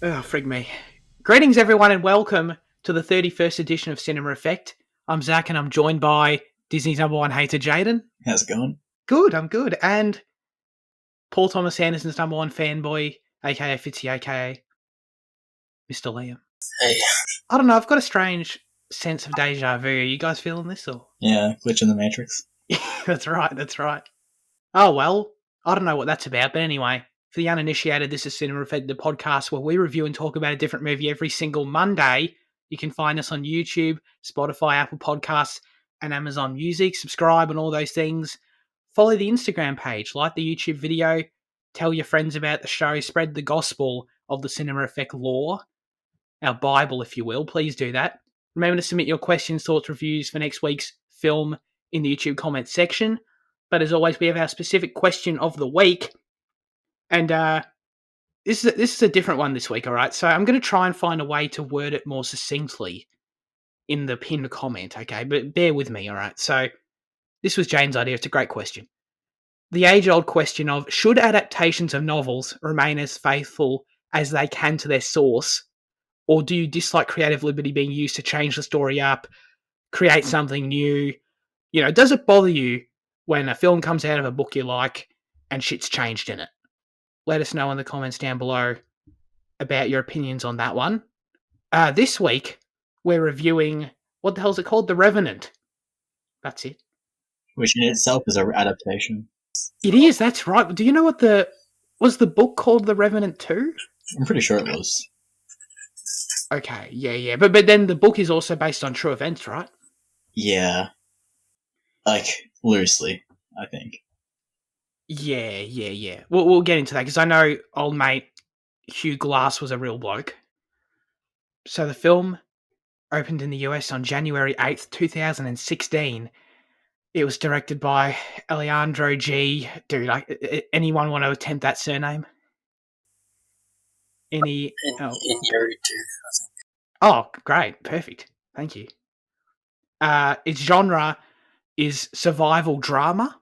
Oh, frig me. Greetings, everyone, and welcome to the 31st edition of Cinema Effect. I'm Zach, and I'm joined by Disney's number one hater, Jaden. How's it going? Good, I'm good. And Paul Thomas Anderson's number one fanboy, a.k.a. Fitzy, a.k.a. Mr. Liam. Hey. I don't know, I've got a strange sense of deja vu. Are you guys feeling this? Or? Yeah, glitch in the Matrix. That's right. Oh, well, I don't know what that's about, but anyway. For the uninitiated, this is Cinema Effect, the podcast where we review and talk about a different movie every single Monday. You can find us on YouTube, Spotify, Apple Podcasts, and Amazon Music. Subscribe and all those things. Follow the Instagram page, like the YouTube video, tell your friends about the show, spread the gospel of the Cinema Effect lore, our Bible, if you will. Please do that. Remember to submit your questions, thoughts, reviews for next week's film in the YouTube comments section. But as always, we have our specific question of the week. And this is a different one this week, all right? So I'm going to try and find a way to word it more succinctly in the pinned comment, okay? But bear with me, all right? So this was Jane's idea. It's a great question. The age-old question of, should adaptations of novels remain as faithful as they can to their source, or do you dislike creative liberty being used to change the story up, create something new? You know, does it bother you when a film comes out of a book you like and shit's changed in it? Let us know in the comments down below about your opinions on that one. This week, we're reviewing, what the hell is it called? The Revenant. That's it. Which in itself is an adaptation. It is, that's right. Do you know what was the book called The Revenant 2? I'm pretty sure it was. Okay, yeah. But then the book is also based on true events, right? Yeah. Like, loosely, I think. Yeah. We'll get into that, because I know old mate Hugh Glass was a real bloke. So the film opened in the US on January 8th, 2016. It was directed by Alejandro G. Dude, anyone want to attempt that surname? Iñárritu, I think. Oh, great. Perfect. Thank you. Its genre is survival drama.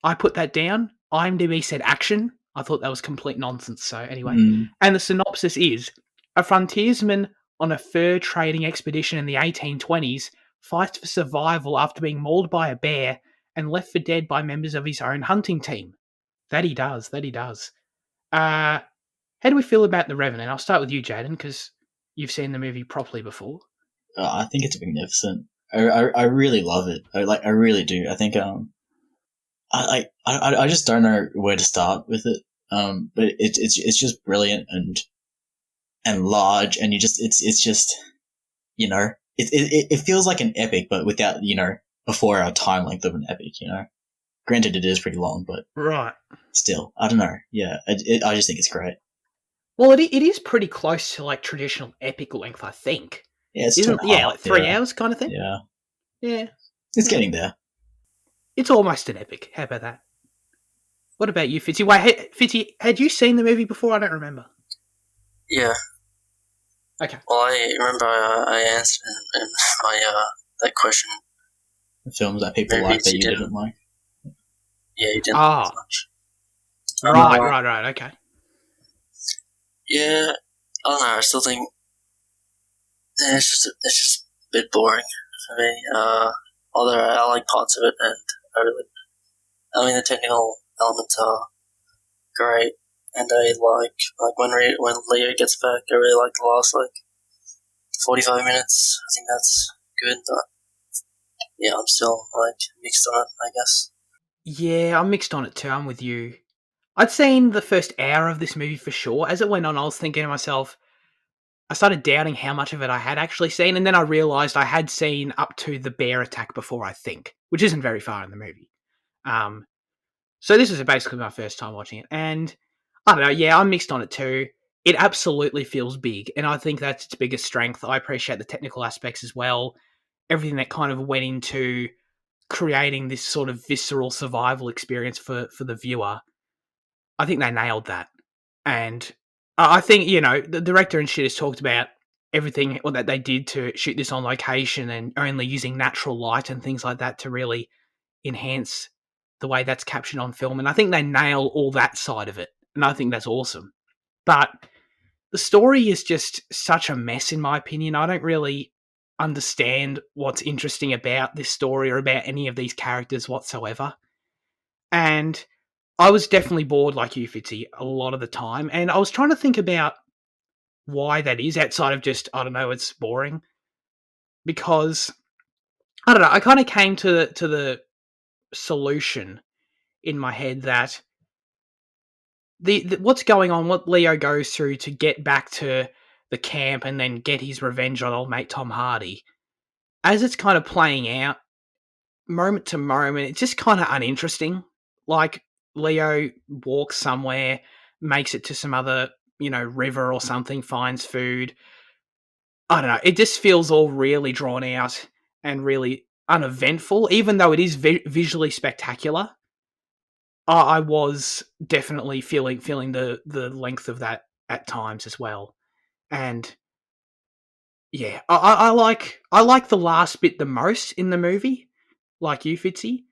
I put that down. IMDb said action. I thought that was complete nonsense. So anyway. And the synopsis is, a frontiersman on a fur trading expedition in the 1820s fights for survival after being mauled by a bear and left for dead by members of his own hunting team. That he does. How do we feel about The Revenant? I'll start with you, Jaden, because you've seen the movie properly before. I think it's magnificent. I really love it. I really do. I think I just don't know where to start with it. But it's just brilliant and large, and it's just, you know, it feels like an epic, but without, you know, before our time length of an epic, you know. Granted, it is pretty long, but right. Still, I don't know. Yeah, I just think it's great. Well, it is pretty close to like traditional epic length, I think. Yeah, it's like 3 hours kind of thing. Yeah, it's getting there. It's almost an epic. How about that? What about you, Fitzy? Wait, Fitzy, had you seen the movie before? I don't remember. Yeah. Okay. Well, I remember I answered in my that question. The films that people like that you didn't like. Yeah, you didn't like as much. Right. Okay. Yeah, I don't know. I still think it's just a bit boring for me. Although I like parts of it, and I mean the technical elements are great, and I like when Leo gets back. I really like the last 45 minutes. I think that's good, but yeah, I'm still mixed on it, I guess. Yeah, I'm mixed on it too. I'm with you. I'd seen the first hour of this movie for sure. As it went on, I was thinking to myself, I started doubting how much of it I had actually seen, and then I realised I had seen up to the bear attack before, I think, which isn't very far in the movie. So this is basically my first time watching it, and I don't know, yeah, I'm mixed on it too. It absolutely feels big, and I think that's its biggest strength. I appreciate the technical aspects as well, everything that kind of went into creating this sort of visceral survival experience for the viewer. I think they nailed that. And I think, you know, the director and shit has talked about everything that they did to shoot this on location and only using natural light and things like that to really enhance the way that's captured on film. And I think they nail all that side of it. And I think that's awesome. But the story is just such a mess, in my opinion. I don't really understand what's interesting about this story or about any of these characters whatsoever. And I was definitely bored, like you, Fitzy, a lot of the time. And I was trying to think about why that is, outside of just, I don't know, it's boring. Because, I don't know, I kind of came to the solution in my head that the what's going on, what Leo goes through to get back to the camp and then get his revenge on old mate Tom Hardy, as it's kind of playing out, moment to moment, it's just kind of uninteresting. Like, Leo walks somewhere, makes it to some other, river or something, finds food. I don't know. It just feels all really drawn out and really uneventful, even though it is visually spectacular. I was definitely feeling the length of that at times as well, and yeah, I like the last bit the most in the movie, like you, Fitzy.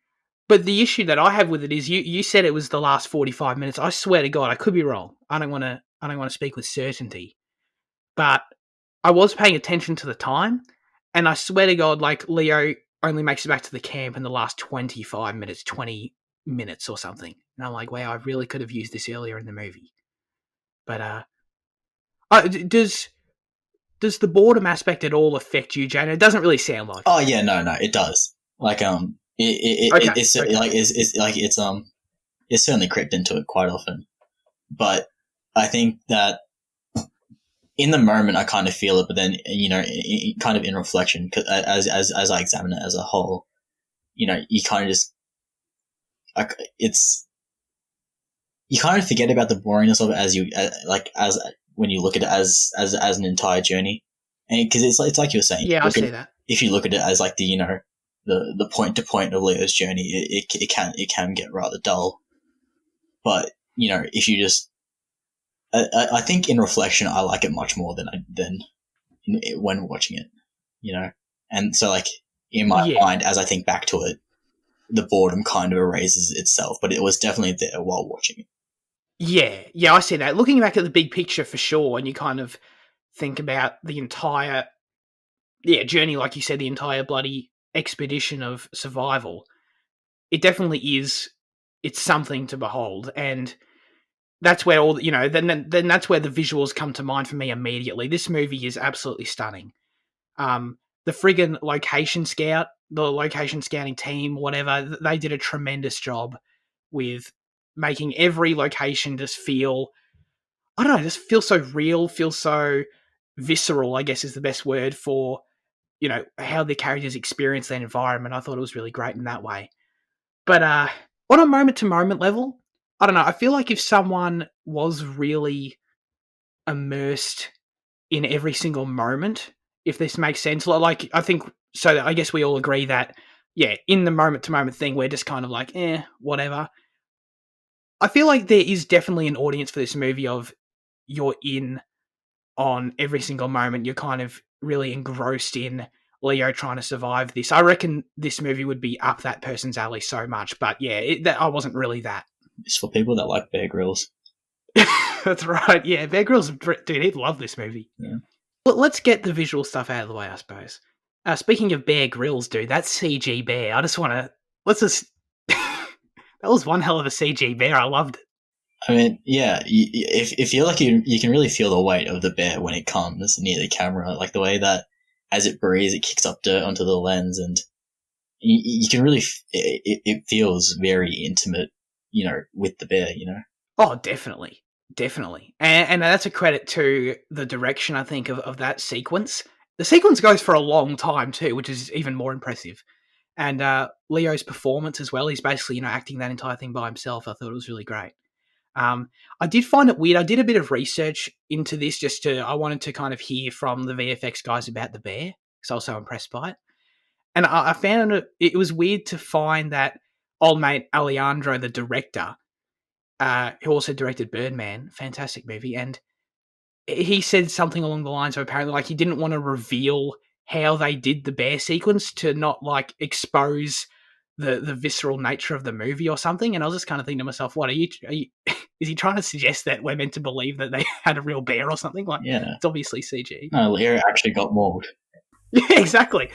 But the issue that I have with it is you said it was the last 45 minutes. I swear to God, I could be wrong. I don't want to speak with certainty, but I was paying attention to the time, and I swear to God, like, Leo only makes it back to the camp in the last 25 minutes, 20 minutes or something. And I'm like, wow, I really could have used this earlier in the movie. But does the boredom aspect at all affect you, Jane? It doesn't really sound like. Oh yeah, no, it does. Like it's Okay. like it's certainly crept into it quite often. But I think that in the moment I kind of feel it, but then kind of in reflection, as I examine it as a whole, you kind of just you kind of forget about the boringness of it as when you look at it as an entire journey, and because it's like you were saying, Yeah, I see that. If you look at it as like the point to point of Leo's journey, it can get rather dull. But if you just, I think in reflection, I like it much more than when watching it, and so like in my mind, as I think back to it, the boredom kind of erases itself, but it was definitely there while watching it. Yeah, I see that. Looking back at the big picture for sure, and you kind of think about the entire journey, like you said, the entire bloody expedition of survival, it definitely is. It's something to behold, and that's where all then that's where the visuals come to mind for me immediately. This movie is absolutely stunning. The friggin' the location scouting team, whatever, they did a tremendous job with making every location just feel, I don't know, just feel so real, feel so visceral, I guess is the best word for, how the characters experience that environment. I thought it was really great in that way. But on a moment to moment level, I don't know, I feel like if someone was really immersed in every single moment, if this makes sense, like, I think, so I guess we all agree that, yeah, in the moment to moment thing, we're just kind of like, whatever. I feel like there is definitely an audience for this movie of, you're in on every single moment. You're kind of really engrossed in Leo trying to survive this. I reckon this movie would be up that person's alley so much, but yeah, I wasn't really that. It's for people that like Bear Grylls. That's right. Yeah, Bear Grylls, dude, he'd love this movie. Yeah. But let's get the visual stuff out of the way, I suppose. Speaking of Bear Grylls, dude, that CG bear, that was one hell of a CG bear. I loved it. I mean, yeah, if you're like you can really feel the weight of the bear when it comes near the camera, like the way that as it breathes, it kicks up dirt onto the lens, and you can really it feels very intimate, with the bear, Oh, definitely, and that's a credit to the direction, I think, of that sequence. The sequence goes for a long time too, which is even more impressive. And Leo's performance as well. He's basically, acting that entire thing by himself. I thought it was really great. I did find it weird. I did a bit of research into this I wanted to kind of hear from the VFX guys about the bear, because I was so impressed by it. And I found it was weird to find that old mate Alejandro, the director, who also directed Birdman, fantastic movie, and he said something along the lines of, apparently, like, he didn't want to reveal how they did the bear sequence to not, like, expose the visceral nature of the movie or something. And I was just kind of thinking to myself, what are you Is he trying to suggest that we're meant to believe that they had a real bear or something? Like, Yeah. it's obviously CG. No, Leo actually got mauled. Yeah, exactly.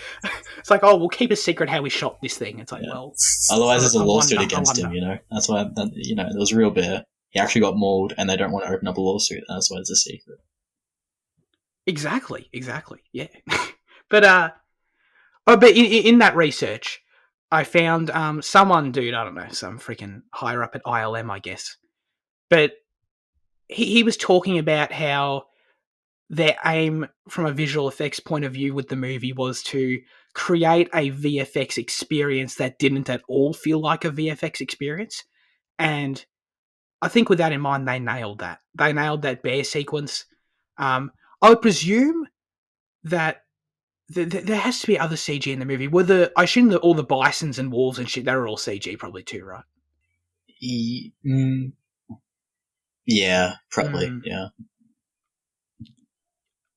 It's like, oh, we'll keep a secret how we shot this thing. It's like, well, otherwise there's a lawsuit wonder, against him. You know, that's why there was a real bear. He actually got mauled, and they don't want to open up a lawsuit. That's why it's a secret. Exactly. Yeah, but in that research, I found someone, dude, I don't know, some freaking higher up at ILM, I guess, but he was talking about how their aim from a visual effects point of view with the movie was to create a VFX experience that didn't at all feel like a VFX experience. And I think with that in mind, they nailed that. They nailed that bear sequence. I would presume that there has to be other CG in the movie. I assume that all the bisons and wolves and shit, they're all CG probably too, right? Yeah, probably, yeah.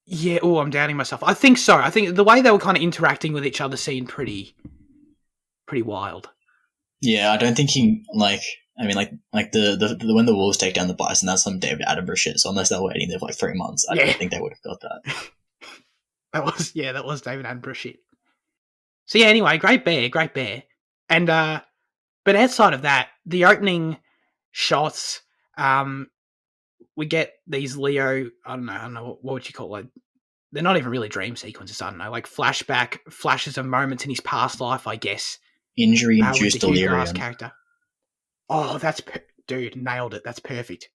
Yeah, oh, I'm doubting myself. I think so. I think the way they were kind of interacting with each other seemed pretty wild. Yeah, I don't think he, like the when the wolves take down the bison, that's some David Attenborough shit, so unless they're waiting there for like 3 months, I don't think they would have got that. that was David Attenborough shit. So yeah, anyway, great bear. And, but outside of that, the opening shots, we get these Leo, I don't know, what would you call it? They're not even really dream sequences, I don't know, like flashback, flashes of moments in his past life, I guess. Injury-induced delirium. Hugh Glass character. Oh, dude, nailed it. That's perfect.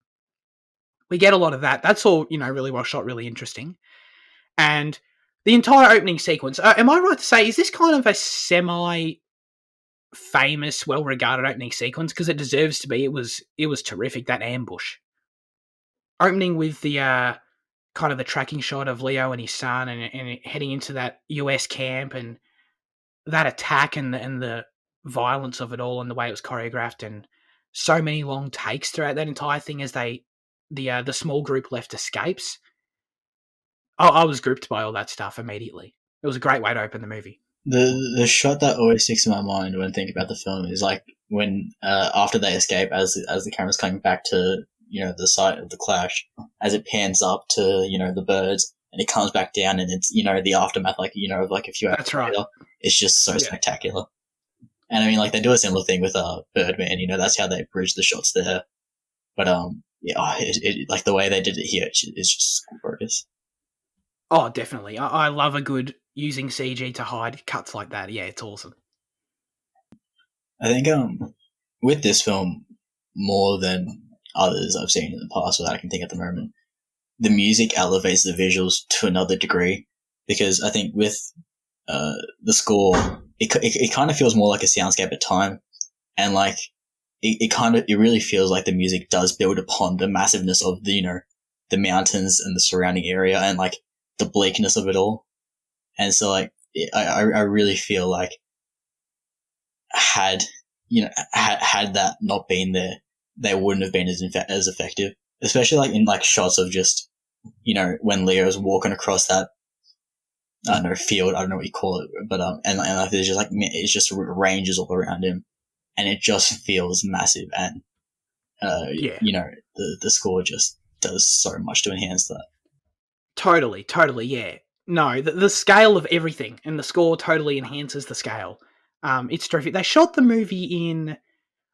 We get a lot of that. That's all, really well shot, really interesting. And the entire opening sequence, am I right to say, is this kind of a semi-famous, well-regarded opening sequence? Because it deserves to be. It was terrific, that ambush. Opening with the kind of the tracking shot of Leo and his son and heading into that US camp and that attack and the violence of it all and the way it was choreographed and so many long takes throughout that entire thing as the small group left escapes. I was gripped by all that stuff immediately. It was a great way to open the movie. The shot that always sticks in my mind when I think about the film is like when after they escape, as the camera's coming back to the site of the clash, as it pans up to the birds and it comes back down and it's the aftermath of like a few hours. That's right. Later. It's just so spectacular. And I mean, like they do a similar thing with Birdman. That's how they bridge the shots there. But like the way they did it here, it's just gorgeous. Oh, definitely. I love a good using CG to hide cuts like that. Yeah, it's awesome. I think with this film, more than others I've seen in the past that I can think at the moment, the music elevates the visuals to another degree, because I think with the score, it kind of feels more like a soundscape at time, and like it really feels like the music does build upon the massiveness of the mountains and the surrounding area and like the bleakness of it all. And so like I really feel like had that not been there, they wouldn't have been as effective, especially like in like shots of just when Leo's walking across that field, I don't know what you call it, but and like there's just like it's just ranges all around him, and it just feels massive, and the score just does so much to enhance that. Totally, yeah. No, the scale of everything and the score totally enhances the scale. It's terrific. They shot the movie in...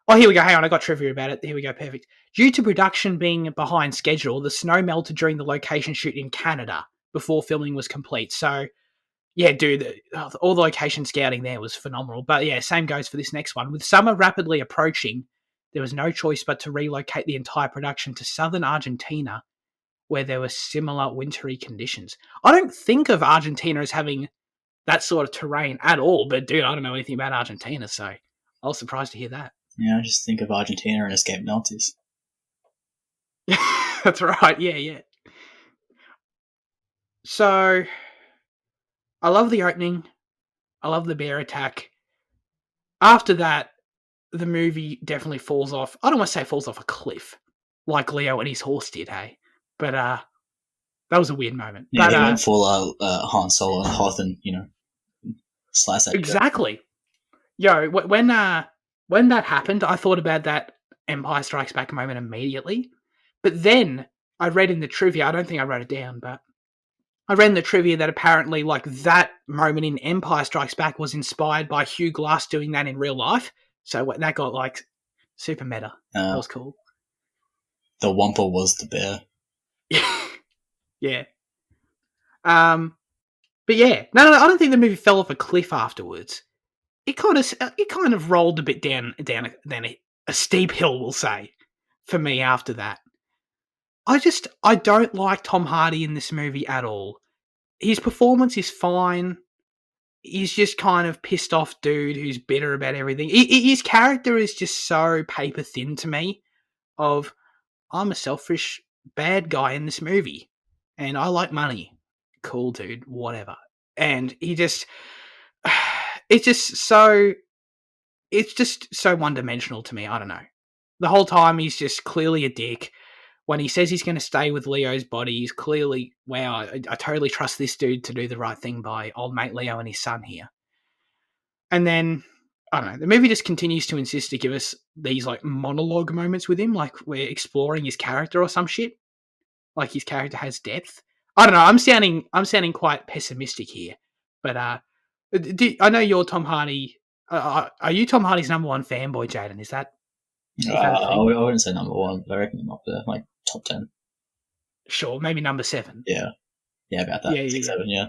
Oh, here we go. Hang on, I got trivia about it. Here we go, perfect. Due to production being behind schedule, the snow melted during the location shoot in Canada before filming was complete. So, yeah, dude, all the location scouting there was phenomenal. But yeah, same goes for this next one. With summer rapidly approaching, there was no choice but to relocate the entire production to southern Argentina, where there were similar wintry conditions. I don't think of Argentina as having that sort of terrain at all, but dude, I don't know anything about Argentina, so I was surprised to hear that. Yeah, I just think of Argentina and escape Nazis. That's right, yeah. So, I love the opening. I love the bear attack. After that, the movie definitely falls off. I don't want to say falls off a cliff, like Leo and his horse did, hey? But, that was a weird moment. Yeah, but, he went full Han Solo and Hoth and, slice that. Exactly. Yo, when that happened, I thought about that Empire Strikes Back moment immediately. But then I read in the trivia, I don't think I wrote it down, but I read in the trivia that apparently like that moment in Empire Strikes Back was inspired by Hugh Glass doing that in real life. So that got like super meta. That was cool. The Wampa was the bear. Yeah. But yeah, no, I don't think the movie fell off a cliff afterwards. It kind of rolled a bit down a steep hill, we'll say, for me after that. I don't like Tom Hardy in this movie at all. His performance is fine. He's just kind of pissed off dude who's bitter about everything. His character is just so paper thin to me of, I'm a selfish bad guy in this movie and I like money. Cool, dude, whatever. And he just, it's just so one-dimensional to me. I don't know. The whole time he's just clearly a dick. When he says he's going to stay with Leo's body, he's clearly, wow, I totally trust this dude to do the right thing by old mate Leo and his son here. And then, I don't know, the movie just continues to insist to give us these like monologue moments with him, like we're exploring his character or some shit. Like his character has depth. I don't know, I'm sounding quite pessimistic here. But I know you're Tom Hardy. Are you Tom Hardy's number one fanboy, Jaden? Is that I wouldn't say number one, but I reckon I'm up there, like top 10. Sure, maybe number 7. Yeah, about that. Yeah, 6, 7, yeah.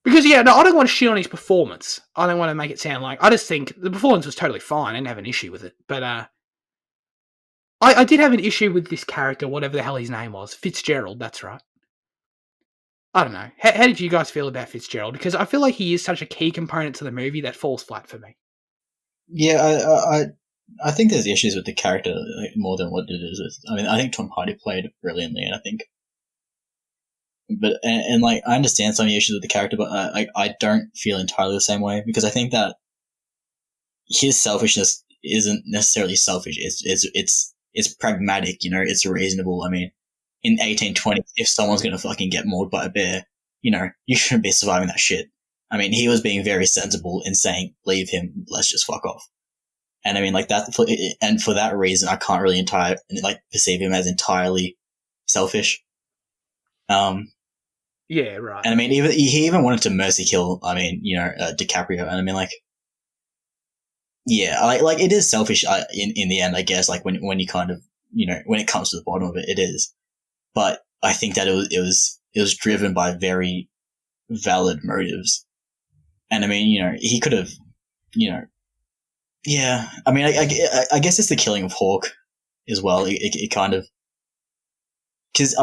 Because, I don't want to shit on his performance. I don't want to make it sound like... I just think the performance was totally fine. I didn't have an issue with it. But I did have an issue with this character, whatever the hell his name was. Fitzgerald, that's right. I don't know. How did you guys feel about Fitzgerald? Because I feel like he is such a key component to the movie that falls flat for me. Yeah, I think there's issues with the character more than what it is with... I mean, I think Tom Hardy played it brilliantly, and I think... But and like I understand some of the issues with the character, but I don't feel entirely the same way, because I think that his selfishness isn't necessarily selfish. It's pragmatic, it's reasonable. I mean, in 1820, if someone's gonna fucking get mauled by a bear, you shouldn't be surviving that shit. I mean, he was being very sensible in saying, leave him, let's just fuck off. And I mean, like that, and for that reason, I can't really perceive him as entirely selfish. Yeah, right. And I mean, he even wanted to mercy kill, DiCaprio. And I mean, like, yeah, like it is selfish in the end, I guess, like when you kind of, when it comes to the bottom of it, it is. But I think that it was driven by very valid motives. And I mean, he could have, yeah, I mean, I guess it's the killing of Hawk as well. It kind of, because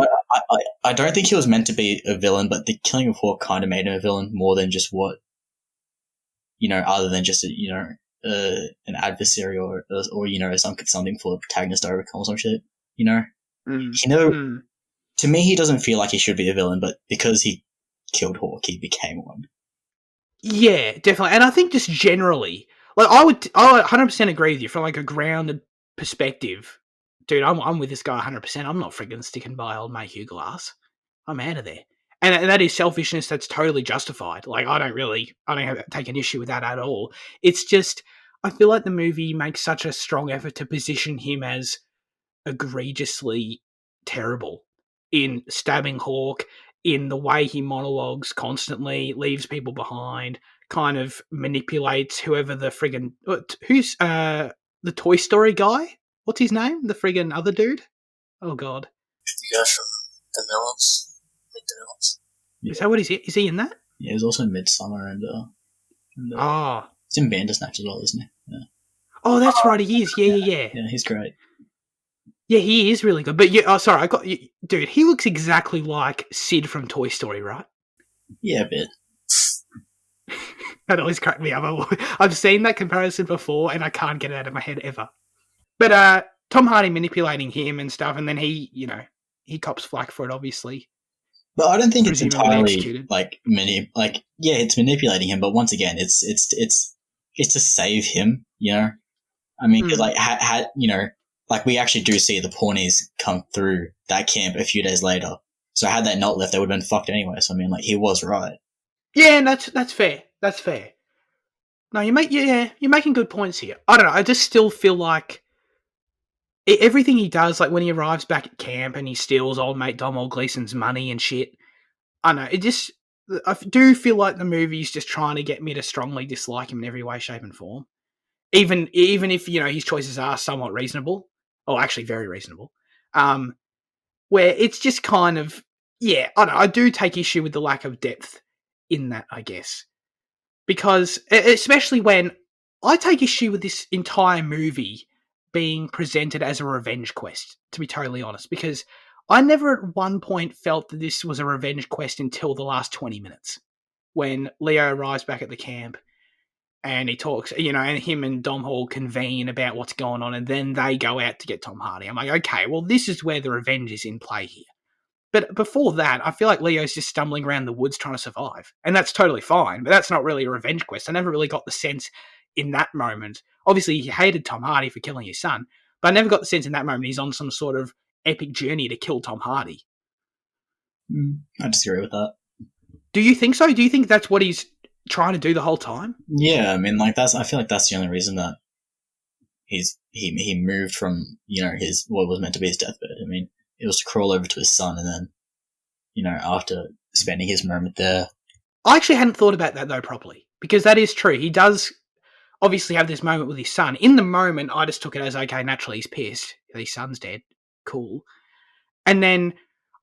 I don't think he was meant to be a villain, but the killing of Hawk kind of made him a villain more than just what, other than just an adversary or something for the protagonist to overcome or some shit. He never. To me, he doesn't feel like he should be a villain, but because he killed Hawk, he became one. Yeah, definitely, and I think just generally, like I would 100% agree with you from like a grounded perspective. Dude, I'm with this guy 100%. I'm not friggin' sticking by old mate Hugh Glass. I'm out of there. And that is selfishness that's totally justified. Like, I don't take an issue with that at all. It's just, I feel like the movie makes such a strong effort to position him as egregiously terrible in stabbing Hawk, in the way he monologues constantly, leaves people behind, kind of manipulates whoever the friggin'... Who's the Toy Story guy? What's his name? The friggin' other dude? Oh, God. The guy from The Melons. Yeah. Is that what is he in that? Yeah, he's also in Midsummer and he's in Bandersnatch as well, isn't he? Yeah. Oh, that's right, he is. Yeah. Yeah, he's great. Yeah, he is really good. But sorry, dude, he looks exactly like Sid from Toy Story, right? Yeah, a bit. That always cracked me up. I've seen that comparison before, and I can't get it out of my head ever. But Tom Hardy manipulating him and stuff, and then he cops flack for it, obviously. But I don't think it's entirely executed. It's manipulating him. But once again, it's to save him. I mean, because we actually do see the Pawnees come through that camp a few days later. So had they not left, they would have been fucked anyway. So I mean, he was right. Yeah, and that's fair. No, you're making good points here. I don't know. I just still feel like everything he does, like when he arrives back at camp and he steals old mate Domhnall Gleeson's money and shit. I know, I do feel like the movie's just trying to get me to strongly dislike him in every way, shape, and form. Even if, his choices are somewhat reasonable, or actually very reasonable, where it's just kind of, I don't know, I do take issue with the lack of depth in that, I guess. Because, especially when I take issue with this entire movie being presented as a revenge quest, to be totally honest, because I never at one point felt that this was a revenge quest until the last 20 minutes, when Leo arrives back at the camp and he talks, and him and Domhnall convene about what's going on, and then they go out to get Tom Hardy. I'm like, okay, well, this is where the revenge is in play here. But before that, I feel like Leo's just stumbling around the woods trying to survive. And that's totally fine, but that's not really a revenge quest. I never really got the sense in that moment. Obviously, he hated Tom Hardy for killing his son, but I never got the sense in that moment he's on some sort of epic journey to kill Tom Hardy. I disagree with that. Do you think so? Do you think that's what he's trying to do the whole time? Yeah, I mean, I feel like that's the only reason that he moved from, his, what was meant to be his deathbed. I mean, it was to crawl over to his son, and then, after spending his moment there. I actually hadn't thought about that, though, properly, because that is true. He does obviously have this moment with his son. In the moment, I just took it as, okay, naturally he's pissed. His son's dead. Cool. And then,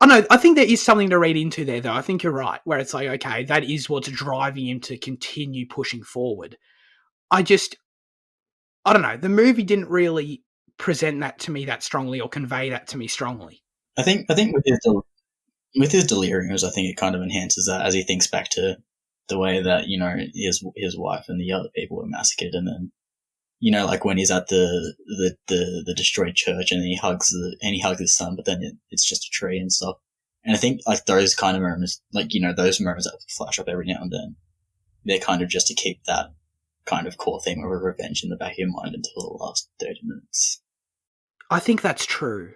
I think there is something to read into there, though. I think you're right, where it's like, okay, that is what's driving him to continue pushing forward. I don't know. The movie didn't really present that to me that strongly or convey that to me strongly. I think with his deliriums, I think it kind of enhances that as he thinks back to the way that, his wife and the other people were massacred, and then, like when he's at the destroyed church and he hugs his son, but then it's just a tree and stuff. And I think like those kind of moments, like, those moments that flash up every now and then, they're kind of just to keep that kind of core theme of revenge in the back of your mind until the last 30 minutes. I think that's true.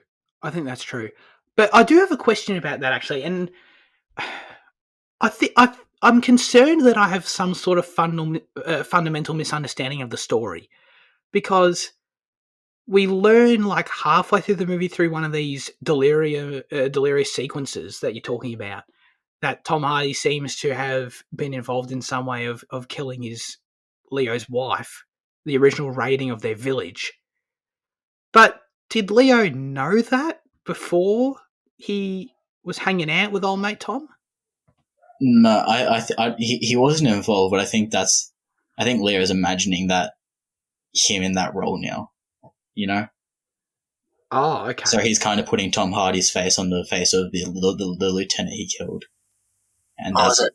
But I do have a question about that, actually, and I'm concerned that I have some sort of fundamental misunderstanding of the story, because we learn like halfway through the movie, through one of these delirious sequences that you're talking about, that Tom Hardy seems to have been involved in some way of killing Leo's wife, the original raiding of their village. But did Leo know that before he was hanging out with old mate Tom? No, he wasn't involved, but I think Leo's imagining that him in that role now, Oh, okay. So he's kind of putting Tom Hardy's face on the face of the lieutenant he killed, and that's is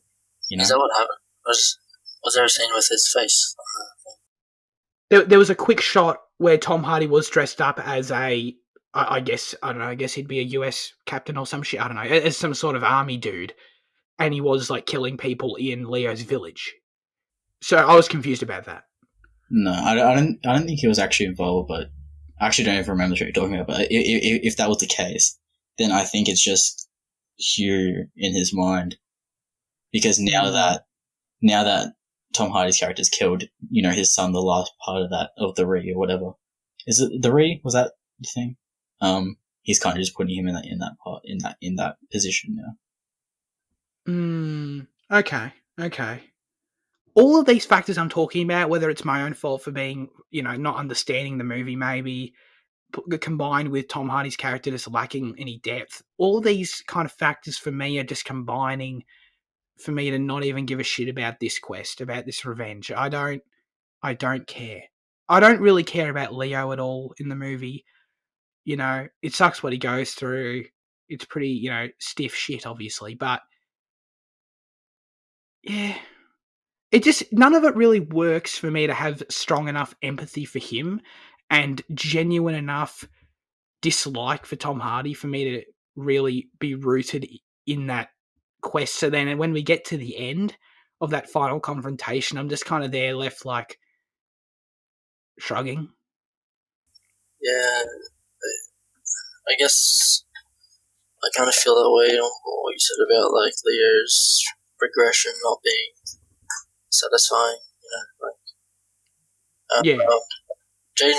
that what happened? Was there a scene with his face? There was a quick shot where Tom Hardy was dressed up as I guess he'd be a US captain or some shit. I don't know, as some sort of army dude, and he was like killing people in Leo's village. So I was confused about that. No, I don't think he was actually involved, but I actually don't even remember what you're talking about. But if that was the case, then I think it's just Hugh in his mind, because now that Tom Hardy's character's killed, his son, the last part of the Re or whatever. Is it the Re? Was that the thing? He's kind of just putting him in that position now. Okay. All of these factors I'm talking about, whether it's my own fault for being, not understanding the movie, maybe, combined with Tom Hardy's character just lacking any depth, all of these kind of factors for me are just combining for me to not even give a shit about this quest, about this revenge. I don't care. I don't really care about Leo at all in the movie. It sucks what he goes through. It's pretty, stiff shit, obviously, but yeah. None of it really works for me to have strong enough empathy for him and genuine enough dislike for Tom Hardy for me to really be rooted in that quest. So then when we get to the end of that final confrontation, I'm just kind of there left like shrugging. Yeah, I guess I kind of feel that way on what you said about like Leo's progression not being satisfying. Yeah. Jaden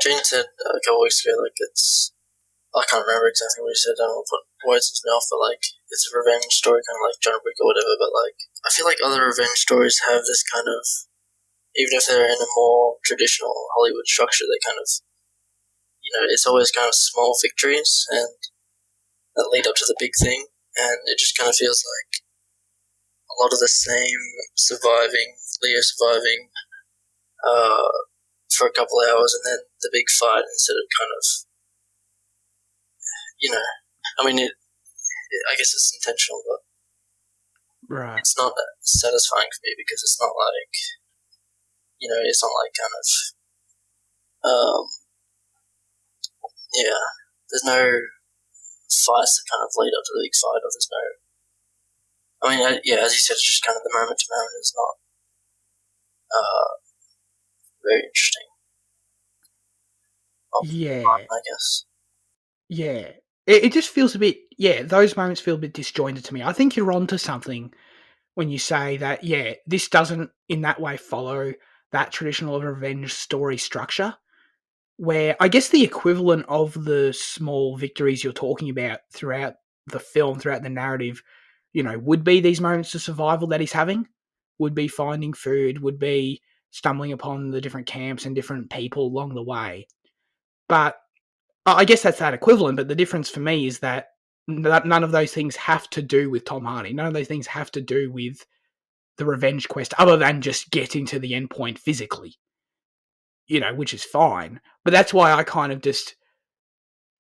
Gene said a couple weeks ago, like, it's, I can't remember exactly what he said, I don't want to put words in his mouth, but, like, it's a revenge story, kind of like John Wick or whatever, but, like, I feel like other revenge stories have this kind of, even if they're in a more traditional Hollywood structure, they kind of, it's always kind of small victories, and that lead up to the big thing, and it just kind of feels like a lot of the same Leo surviving, for a couple of hours, and then the big fight instead of kind of, I mean, I guess it's intentional, but Right. it's not satisfying for me because it's not like, it's not like kind of, there's no fights that kind of lead up to the big fight, or there's no, I mean, as you said, it's just kind of the moment to moment is not very interesting. Yeah. I guess. Yeah. It just feels a bit, those moments feel a bit disjointed to me. I think you're onto something when you say that, this doesn't in that way follow that traditional revenge story structure, where I guess the equivalent of the small victories you're talking about throughout the film, throughout the narrative, would be these moments of survival that he's having, would be finding food, would be stumbling upon the different camps and different people along the way. But I guess that's that equivalent, but the difference for me is that none of those things have to do with Tom Hardy. None of those things have to do with the revenge quest other than just getting to the end point physically, which is fine. But that's why I kind of just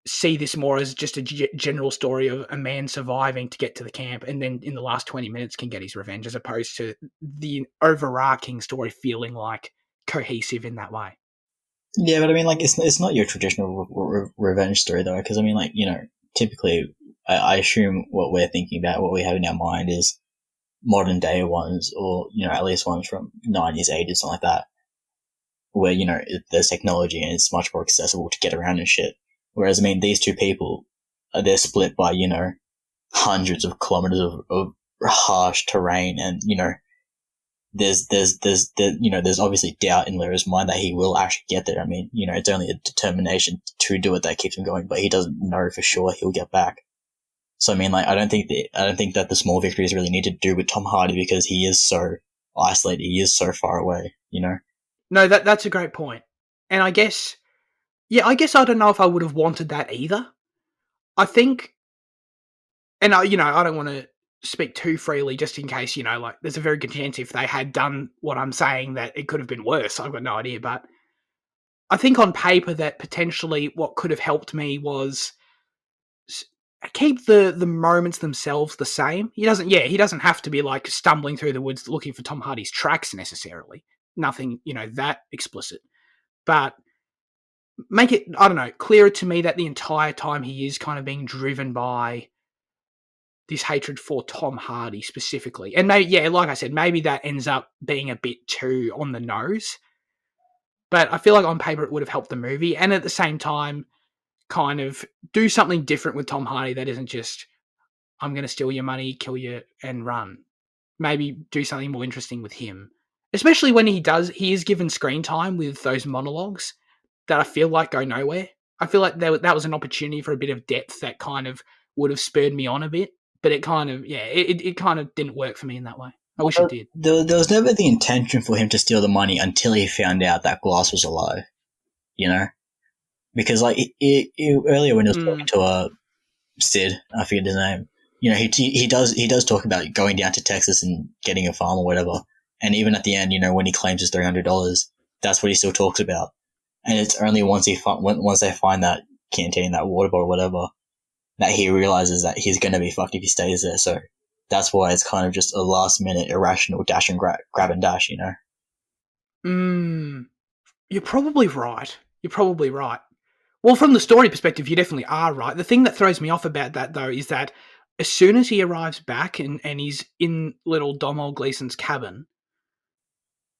see this more as just a general story of a man surviving to get to the camp and then in the last 20 minutes can get his revenge, as opposed to the overarching story feeling like cohesive in that way. Yeah, but I mean, like, it's not your traditional revenge story, though, because, I mean, like, typically, I assume what we're thinking about, what we have in our mind is modern day ones, or, at least ones from 90s, 80s, something like that, where, there's technology and it's much more accessible to get around and shit. Whereas, I mean, these two people, they're split by, hundreds of kilometers of harsh terrain, and, there's obviously doubt in Leo's mind that he will actually get there. I mean, it's only a determination to do it that keeps him going, but he doesn't know for sure he'll get back. So I mean, like, I don't think that the small victories really need to do with Tom Hardy, because he is so isolated, he is so far away, No, that's a great point. And I guess I don't know if I would have wanted that either. I think, and I don't want to speak too freely just in case, like, there's a very good chance if they had done what I'm saying that it could have been worse. I've got no idea. But I think on paper that potentially what could have helped me was keep the moments themselves the same. He doesn't have to be like stumbling through the woods looking for Tom Hardy's tracks necessarily. Nothing, that explicit. But make it, I don't know, clearer to me that the entire time he is kind of being driven by this hatred for Tom Hardy specifically. And maybe, like I said, maybe that ends up being a bit too on the nose. But I feel like on paper it would have helped the movie. And at the same time, kind of do something different with Tom Hardy that isn't just, I'm going to steal your money, kill you, and run. Maybe do something more interesting with him. Especially when he is given screen time with those monologues that I feel like go nowhere. I feel like that was an opportunity for a bit of depth that kind of would have spurred me on a bit. But it kind of, it kind of didn't work for me in that way. I wish it did. There was never the intention for him to steal the money until he found out that Glass was alive, Because, like, earlier when he was talking to Sid, I forget his name, he does talk about going down to Texas and getting a farm or whatever. And even at the end, when he claims his $300, that's what he still talks about. And it's only once they find that canteen, that water bottle, whatever, that he realizes that he's going to be fucked if he stays there. So that's why it's kind of just a last minute irrational dash and grab and dash, You're probably right. Well, from the story perspective, you definitely are right. The thing that throws me off about that, though, is that as soon as he arrives back and he's in little Domhnall Gleeson's cabin,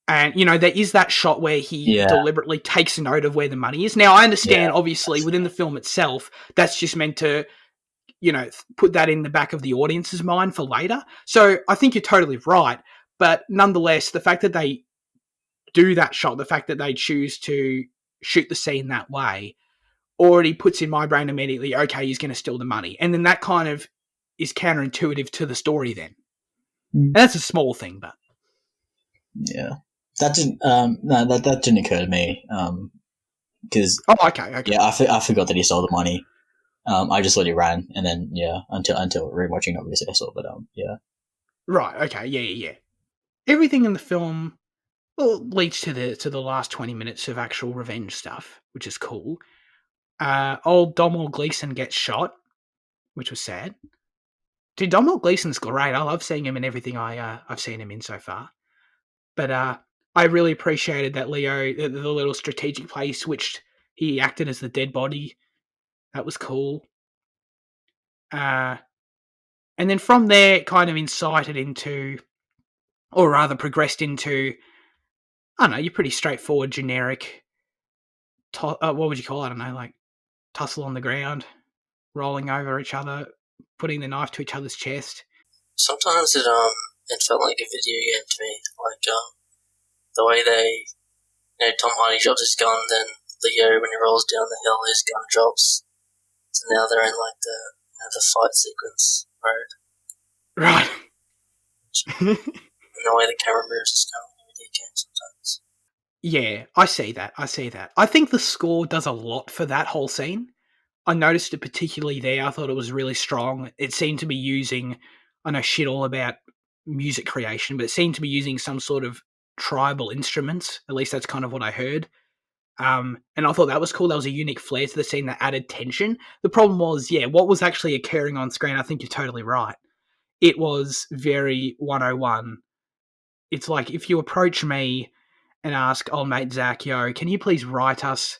and, there is that shot where he deliberately takes a note of where the money is. Now, I understand, obviously, within the film itself, that's just meant to, put that in the back of the audience's mind for later. So I think you're totally right. But nonetheless, the fact that they do that shot, the fact that they choose to shoot the scene that way already puts in my brain immediately, okay, he's going to steal the money. And then that kind of is counterintuitive to the story then. And that's a small thing, but... Yeah. That didn't, no, that didn't occur to me. Because... Oh, okay. Yeah, I forgot that he stole the money. I just thought he ran, and then, yeah, until rewatching, obviously, I saw, but, yeah. Right, okay, yeah. Everything in the film leads to the last 20 minutes of actual revenge stuff, which is cool. Old Domhnall Gleeson gets shot, which was sad. Dude, Domhnall Gleeson's great. I love seeing him in everything I've seen him in so far. But I really appreciated that Leo, the little strategic play he switched. He acted as the dead body. That was cool. And then from there, it kind of incited into, or rather progressed into, I don't know, you're pretty straightforward, generic, what would you call it? I don't know, like tussle on the ground, rolling over each other, putting the knife to each other's chest. Sometimes it felt like a video game to me, like the way Tom Hardy drops his gun, then Leo, when he rolls down the hill, his gun drops. So now they're in like the fight sequence mode. Right. And the way the camera moves is kind of a video game sometimes. Yeah, I see that. I think the score does a lot for that whole scene. I noticed it particularly there. I thought it was really strong. It seemed to be using, I know shit all about music creation, but it seemed to be using some sort of tribal instruments. At least that's kind of what I heard. And I thought that was cool. That was a unique flair to the scene that added tension. The problem was, what was actually occurring on screen, I think you're totally right. It was very 101. It's like, if you approach me and ask, old mate Zach, can you please write us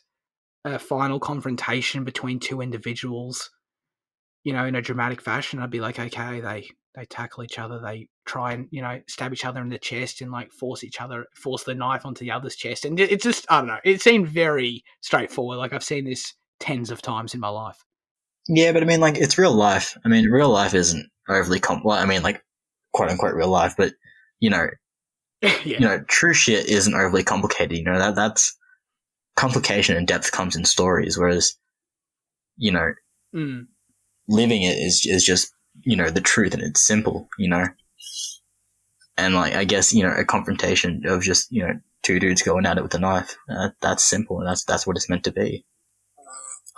a final confrontation between two individuals, in a dramatic fashion, I'd be like, okay, they tackle each other, they try and, stab each other in the chest and like force the knife onto the other's chest. And it's just, I don't know, it seemed very straightforward. Like I've seen this tens of times in my life. Yeah, but I mean, like, it's real life. I mean, real life isn't overly I mean, like, quote unquote real life, but, true shit isn't overly complicated. That's complication and depth comes in stories, whereas, living it is just, the truth, and it's simple, and like, I guess, a confrontation of just, two dudes going at it with a knife, that's simple, and that's what it's meant to be.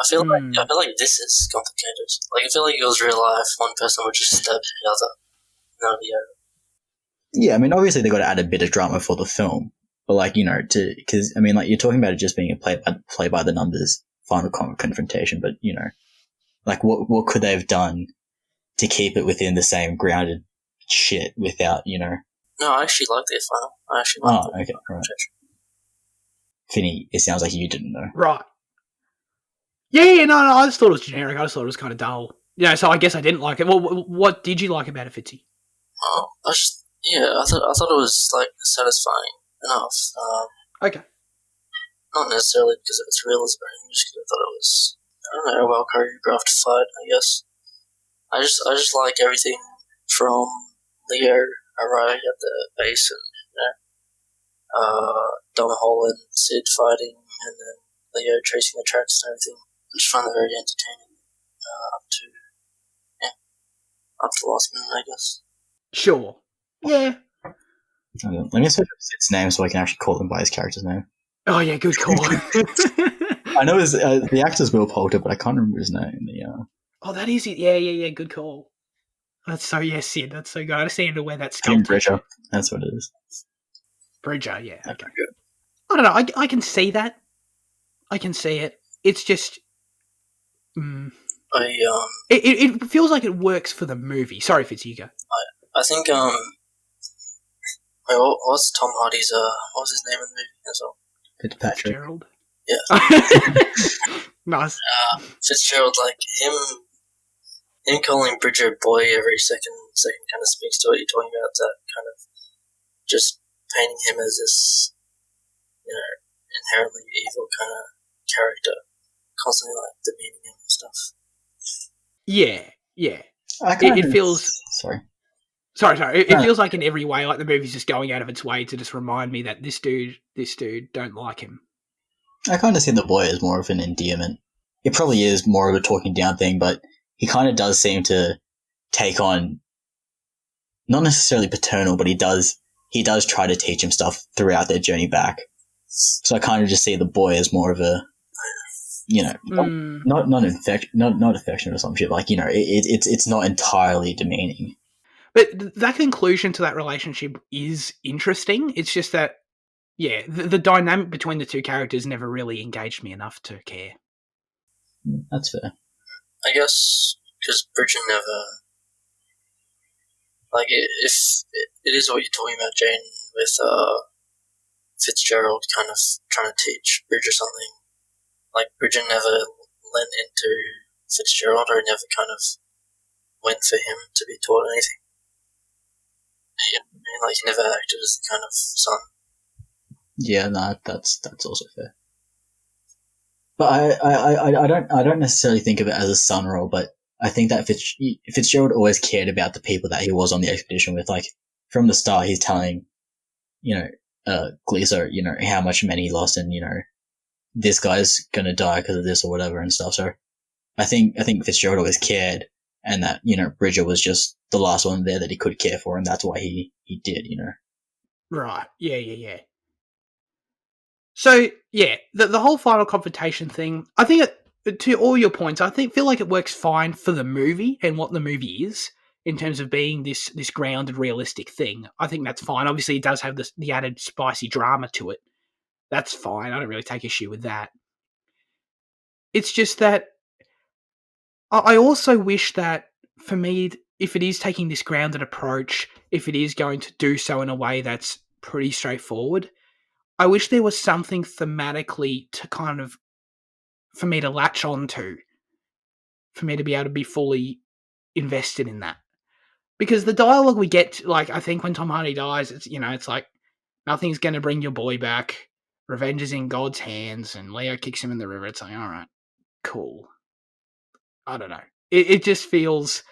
I feel like this is complicated. Like, I feel like it was real life. One person would just stab the other. No, yeah, I mean, obviously they got to add a bit of drama for the film, but like, because I mean, like, you're talking about it just being a play by the numbers final confrontation, but like, what could they have done to keep it within the same grounded shit without, No, I actually like the final. I actually like the okay, right. Finny, it sounds like you didn't know. Right. Yeah, no, I just thought it was generic. I just thought it was kind of dull. So I guess I didn't like it. Well, what did you like about it, Fitzy? Oh, I thought it was like satisfying enough. Okay. Not necessarily because of its realism, just because I thought it was, I don't know, a well choreographed fight, I guess. I just like everything from Leo arriving at the base and Domhnall and Sid fighting, and then Leo tracing the tracks and everything. I just find it very entertaining up to the last minute, I guess. Sure. Yeah. Let me search up Sid's name so I can actually call him by his character's name. Oh yeah, good call. I know the actor's Will Poulter, but I can't remember his name. Oh, that is it. Yeah. Good call. That's so Sid. That's so good. I just needed to wear that Jim sculpt. Bridger. That's what it is. Bridger, yeah. Okay. I don't know. I can see that. I can see it. It's just. It feels like it works for the movie. Sorry, Fitz, you go. I think what's Tom Hardy's what was his name in the movie as well? Fitzpatrick. Fitzgerald. Yeah. Nice. Fitzgerald, like him calling Bridger boy every second kind of speaks to what you're talking about. That kind of just painting him as this, inherently evil kind of character, constantly like demeaning him and stuff. Yeah. It feels. Sorry. It feels like in every way, like the movie's just going out of its way to just remind me that this dude don't like him. I kind of see the boy as more of an endearment. It probably is more of a talking down thing, but he kind of does seem to take on, not necessarily paternal, but he does try to teach him stuff throughout their journey back. So I kind of just see the boy as more of a, not affectionate or some shit. Like, it's not entirely demeaning. But that conclusion to that relationship is interesting. It's just that, yeah, the dynamic between the two characters never really engaged me enough to care. That's fair. I guess because Bridget never, like, if it is what you're talking about, Jane, with Fitzgerald kind of trying to teach Bridget something. Like, Bridget never lent into Fitzgerald, or never kind of went for him to be taught anything. Yeah, I mean, like, he never acted as the kind of son. Yeah, no, that's also fair. But I don't necessarily think of it as a son role, but I think that Fitzgerald always cared about the people that he was on the expedition with. Like, from the start, he's telling, Gleeso, how much men he lost, and, this guy's gonna die because of this or whatever and stuff. So I think Fitzgerald always cared, and that, Bridger was just the last one there that he could care for, and that's why he did, Right. Yeah. So, yeah, the whole final confrontation thing, I think, to all your points, feel like it works fine for the movie and what the movie is in terms of being this grounded, realistic thing. I think that's fine. Obviously, it does have the added spicy drama to it. That's fine. I don't really take issue with that. It's just that I also wish that, for me, if it is taking this grounded approach, if it is going to do so in a way that's pretty straightforward, I wish there was something thematically to kind of, for me to latch on to, for me to be able to be fully invested in that. Because the dialogue we get, like, I think when Tom Hardy dies, it's like, nothing's going to bring your boy back. Revenge is in God's hands, and Leo kicks him in the river. It's like, all right, cool. I don't know. It just feels...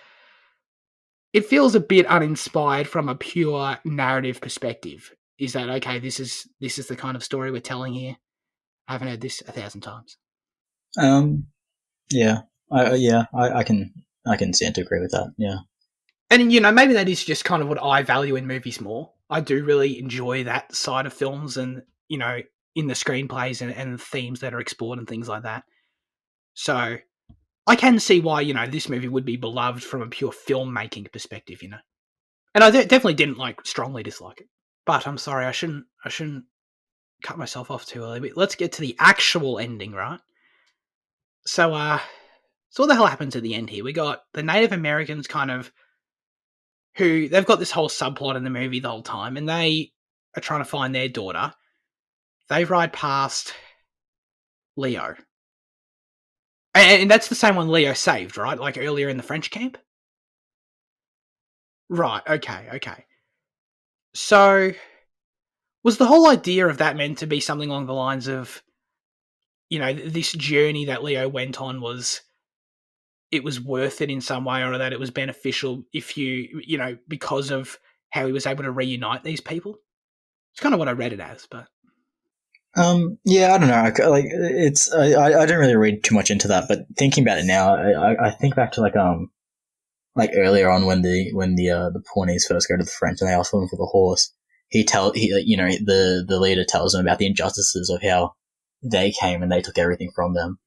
It feels a bit uninspired from a pure narrative perspective. Is that, okay, this is the kind of story we're telling here? I haven't heard this 1,000 times. Yeah. I can stand to agree with that, yeah. And, maybe that is just kind of what I value in movies more. I do really enjoy that side of films and, in the screenplays and themes that are explored and things like that. So I can see why, this movie would be beloved from a pure filmmaking perspective, And I definitely didn't, strongly dislike it. But I'm sorry, I shouldn't cut myself off too early. But let's get to the actual ending, right? So what the hell happens at the end here? We got the Native Americans kind of, who, they've got this whole subplot in the movie the whole time, and they are trying to find their daughter. They ride past Leo. And that's the same one Leo saved, right? Like earlier in the French camp? Right, okay. So, was the whole idea of that meant to be something along the lines of, this journey that Leo went on it was worth it in some way, or that it was beneficial if because of how he was able to reunite these people? It's kind of what I read it as, but... Yeah, I don't know. Like, it's I don't really read too much into that, but thinking about it now, I think back to like earlier on when the Pawnees first go to the French and they ask them for the horse. The leader tells them about the injustices of how they came and they took everything from them,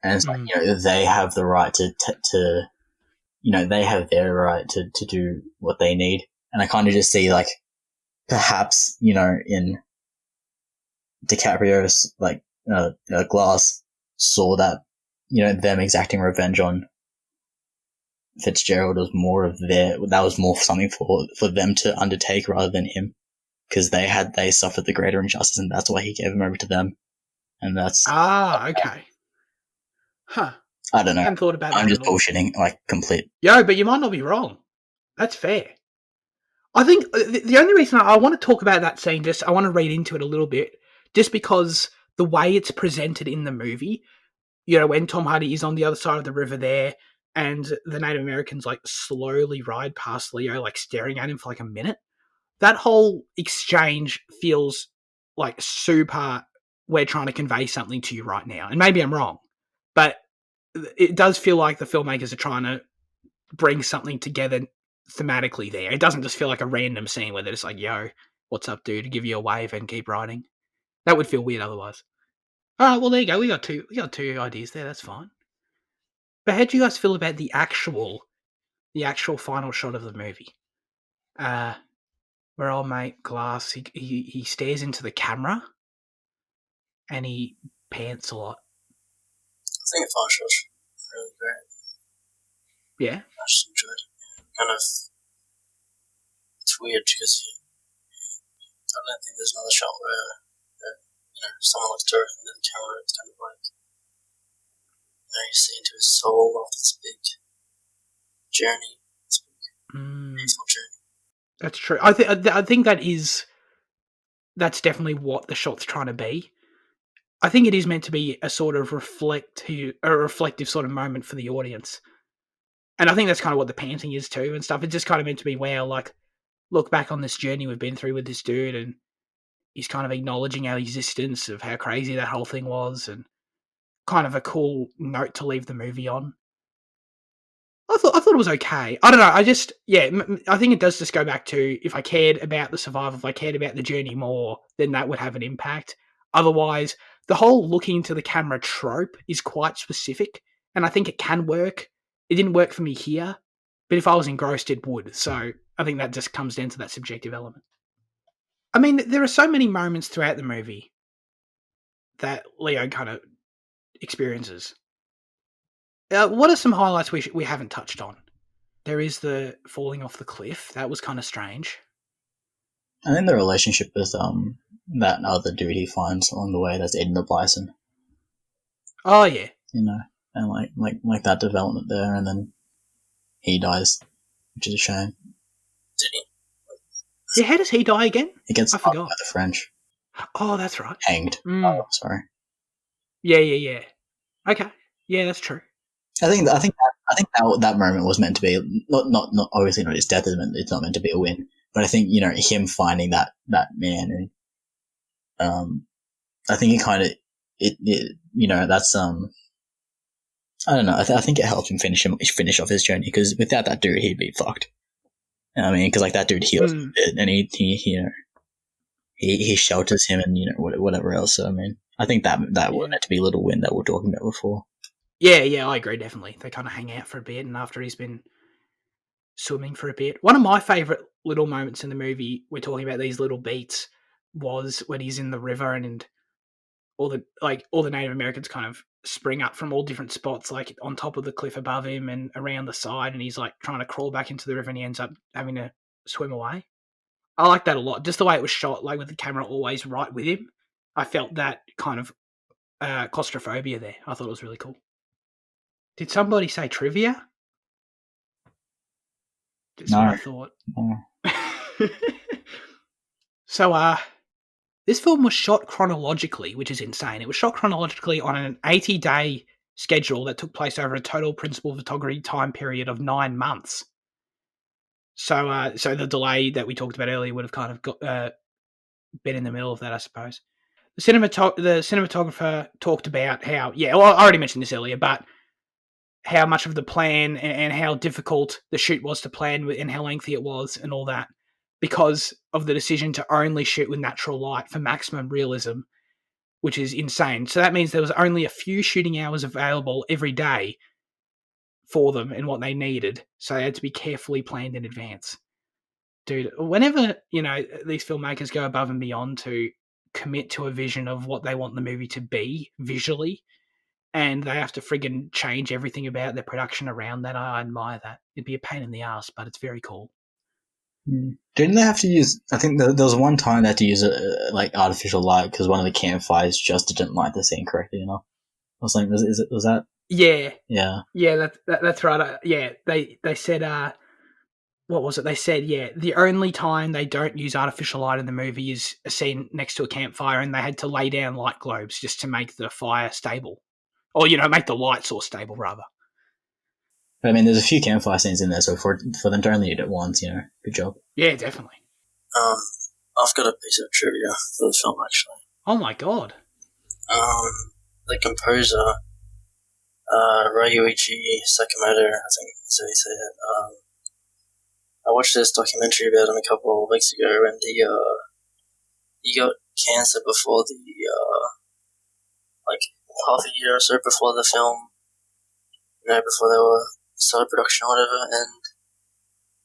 and it's like, they have the right to they have their right to do what they need, and I kind of just see, like, perhaps in DiCaprio's Glass saw that them exacting revenge on Fitzgerald was more something for them to undertake rather than him, because they suffered the greater injustice, and that's why he gave him over to them, and that's okay. Huh. I don't know. I hadn't thought about that. I'm just bullshitting, complete. Yo, but you might not be wrong. That's fair. I think the only reason I want to talk about that scene, I want to read into it a little bit, just because the way it's presented in the movie, when Tom Hardy is on the other side of the river there, and the Native Americans slowly ride past Leo, staring at him for a minute. That whole exchange feels super we're trying to convey something to you right now. And maybe I'm wrong, but it does feel like the filmmakers are trying to bring something together thematically there. It doesn't just feel like a random scene where they're just like, yo, what's up, dude? Give you a wave and keep riding. That would feel weird otherwise. All right, well, there you go. We got two ideas there. That's fine. But how do you guys feel about the actual final shot of the movie? Where old mate Glass, he stares into the camera and he pants a lot. I think the final shot's really great. Yeah? I just enjoyed it. Kind of, it's weird because I don't think there's another shot where someone looks directly into the camera. It's kind of like you see into his soul after this big journey, this big peaceful journey. That's true. I think that's definitely what the shot's trying to be. I think it is meant to be a sort of reflective sort of moment for the audience. And I think that's kind of what the panting is too and stuff. It's just kind of meant to be, wow, like, look back on this journey we've been through with this dude, and he's kind of acknowledging our existence of how crazy that whole thing was, and kind of a cool note to leave the movie on. I thought it was okay. I don't know. I think it does just go back to, if I cared about the survival, if I cared about the journey more, then that would have an impact. Otherwise, the whole looking into the camera trope is quite specific, and I think it can work. It didn't work for me here, but if I was engrossed, it would. So I think that just comes down to that subjective element. I mean, there are so many moments throughout the movie that Leo kind of experiences. What are some highlights we haven't touched on? There is the falling off the cliff. That was kind of strange. I think the relationship with that other dude he finds along the way that's eating the bison. Oh yeah. And like that development there, and then he dies, which is a shame. Did he? Yeah, how does he die again? He gets I up forgot. by the French. Oh, that's right. Hanged. Oh, sorry. Yeah. Okay. Yeah, that's true. I think that moment was meant to be not obviously not his death. It's not meant to be a win, but I think him finding that man, and I think it kind of that's I don't know. I think it helped him finish off his journey, because without that dude, he'd be fucked. I mean, because like that dude heals him a bit, and he shelters him, and whatever else. So I mean, I think that was meant to be a little win that we were talking about before. Yeah, I agree, definitely. They kind of hang out for a bit, and after he's been swimming for a bit. One of my favourite little moments in the movie, we're talking about these little beats, was when he's in the river and all the Native Americans kind of spring up from all different spots, like on top of the cliff above him and around the side, and he's like trying to crawl back into the river, and he ends up having to swim away. I like that a lot. Just the way it was shot, like with the camera always right with him. I felt that kind of claustrophobia there. I thought it was really cool. Did somebody say trivia? That's what I thought. No. So, this film was shot chronologically, which is insane. It was shot chronologically on an 80-day schedule that took place over a total principal photography time period of 9 months. So the delay that we talked about earlier would have kind of been in the middle of that, I suppose. The cinematographer talked about how, I already mentioned this earlier, but how much of the plan and how difficult the shoot was to plan and how lengthy it was and all that, because of the decision to only shoot with natural light for maximum realism, which is insane. So that means there was only a few shooting hours available every day for them and what they needed. So they had to be carefully planned in advance. Dude, whenever, these filmmakers go above and beyond to commit to a vision of what they want the movie to be visually, and they have to friggin' change everything about their production around that, I admire that. It'd be a pain in the ass, but it's very cool. Didn't they have to use? I think there was one time they had to use like artificial light because one of the campfires just didn't light the scene correctly enough. I was like, was that? Yeah. That's right. They said, what was it? They said, the only time they don't use artificial light in the movie is a scene next to a campfire, and they had to lay down light globes just to make the fire stable, or make the light source stable rather. But I mean, there's a few campfire scenes in there, so for them to only need it once, good job. Yeah, definitely. I've got a piece of trivia for the film, actually. Oh my god. the composer, Ryuichi Sakamoto, I think that's how you say it. I watched this documentary about him a couple of weeks ago, and he got cancer before the like half a year or so before the film, before they were started production or whatever, and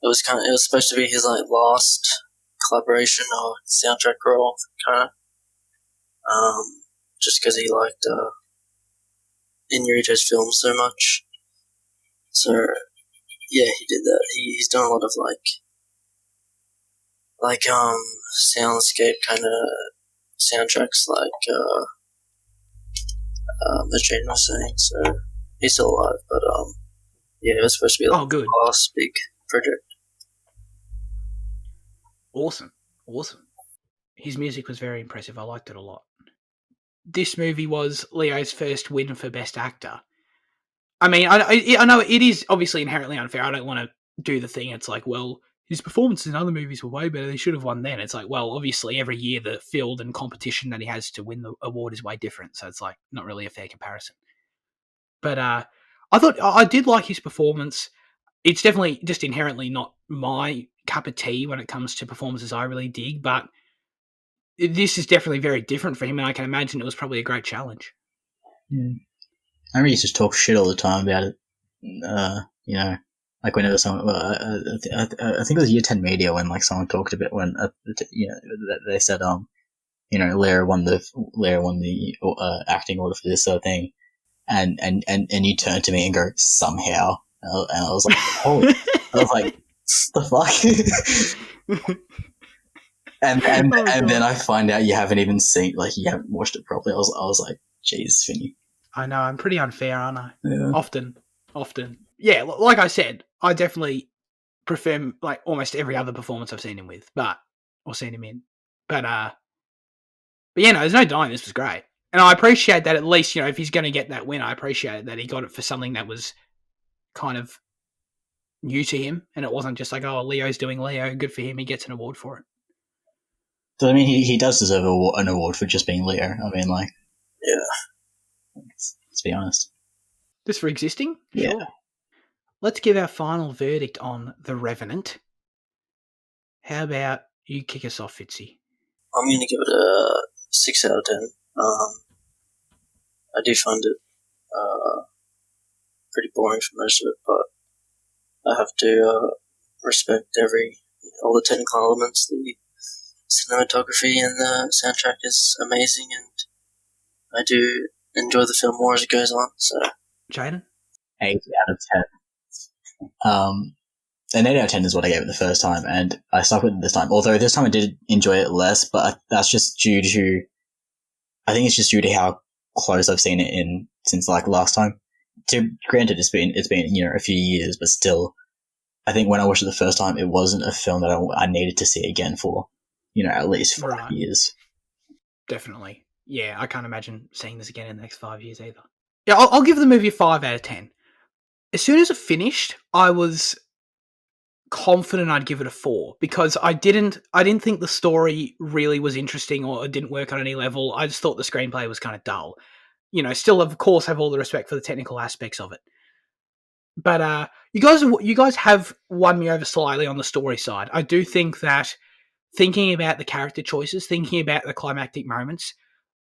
it was supposed to be his like last collaboration or soundtrack role, kind of, just because he liked Iñárritu's film so much. So yeah, he did that. He's done a lot of like soundscape kind of soundtracks, like Jane was saying. So he's still alive, but yeah, it was supposed to be like good. the last big project. Awesome. His music was very impressive. I liked it a lot. This movie was Leo's first win for Best Actor. I mean, I know it is obviously inherently unfair. I don't want to do the thing. It's like, well, his performances in other movies were way better. They should have won then. It's like, well, obviously every year the field and competition that he has to win the award is way different. So it's like not really a fair comparison. But I thought I did like his performance. It's definitely just inherently not my cup of tea when it comes to performances I really dig, but this is definitely very different for him, and I can imagine it was probably a great challenge. I remember he used to talk shit all the time about it. Like whenever someone, I think it was Year 10 Media when like someone talked about when they said Leo won the acting order for this sort of thing, and you turned to me and go somehow, and I was like, holy, I was like, the fuck. And then I find out you haven't even seen, like, you haven't watched it properly. I was like, jeez, Finny. I know, I'm pretty unfair, aren't I? Yeah. Often. Yeah, like I said, I definitely prefer like almost every other performance I've seen him with, but yeah, no, there's no denying this was great, and I appreciate that at least if he's going to get that win, I appreciate that he got it for something that was kind of new to him, and it wasn't just like, oh, Leo's doing Leo, good for him, he gets an award for it. So I mean, he does deserve an award for just being Leo. I mean, like, yeah. Let's be honest. Just for existing? Yeah. Sure. Let's give our final verdict on The Revenant. How about you kick us off, Fitzy? I'm going to give it a 6 out of 10. I do find it pretty boring for most of it, but I have to respect all the technical elements. The cinematography and the soundtrack is amazing, and I do enjoy the film more as it goes on. So, Jaden? 8 out of 10. An 8 out of 10 is what I gave it the first time, and I stuck with it this time. Although this time I did enjoy it less, but that's just due to, I think it's just due to how close I've seen it in since like last time. Granted, it's been a few years, but still, I think when I watched it the first time, it wasn't a film that I needed to see again for, at least 5 years. Definitely. Yeah, I can't imagine seeing this again in the next 5 years either. Yeah, I'll give the movie a 5 out of 10. As soon as it finished, I was confident I'd give it a 4 because I didn't think the story really was interesting or it didn't work on any level. I just thought the screenplay was kind of dull. Still, of course, have all the respect for the technical aspects of it. But you guys have won me over slightly on the story side. I do think that thinking about the character choices, thinking about the climactic moments,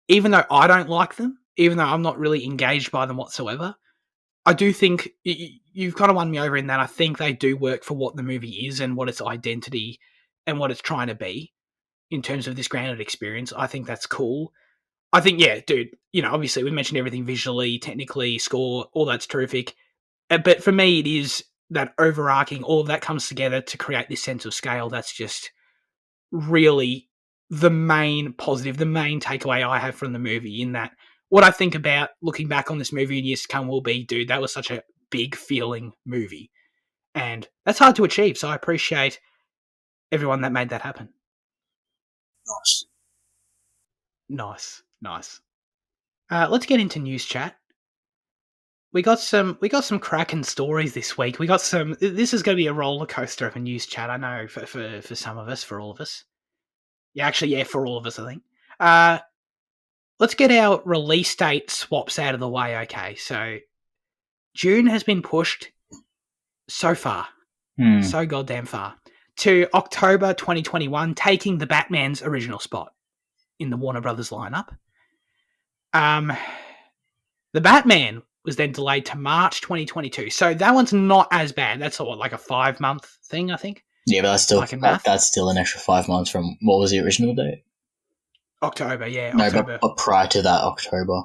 even though I don't like them, even though I'm not really engaged by them whatsoever, I do think you've kind of won me over in that I think they do work for what the movie is and what its identity and what it's trying to be in terms of this grounded experience. I think that's cool. I think, yeah, dude, obviously we mentioned everything visually, technically, score, all that's terrific. But for me, it is that overarching, all of that comes together to create this sense of scale that's just really the main positive, the main takeaway I have from the movie, in that what I think about looking back on this movie in years to come will be, dude, that was such a big feeling movie. And that's hard to achieve, so I appreciate everyone that made that happen. Nice. Let's get into news chat. We got some cracking stories this week. This is going to be a roller coaster of a news chat, I know, for some of us, for all of us. Yeah, actually, yeah, for all of us, I think. let's get our release date swaps out of the way, okay? So June has been pushed so far, so goddamn far, to October 2021, taking the Batman's original spot in the Warner Brothers lineup. The Batman was then delayed to March 2022. So that one's not as bad. That's like a 5-month thing, I think. Yeah, but math. That's still an extra 5 months from what was the original date? October, yeah. No, October. but prior to that, October.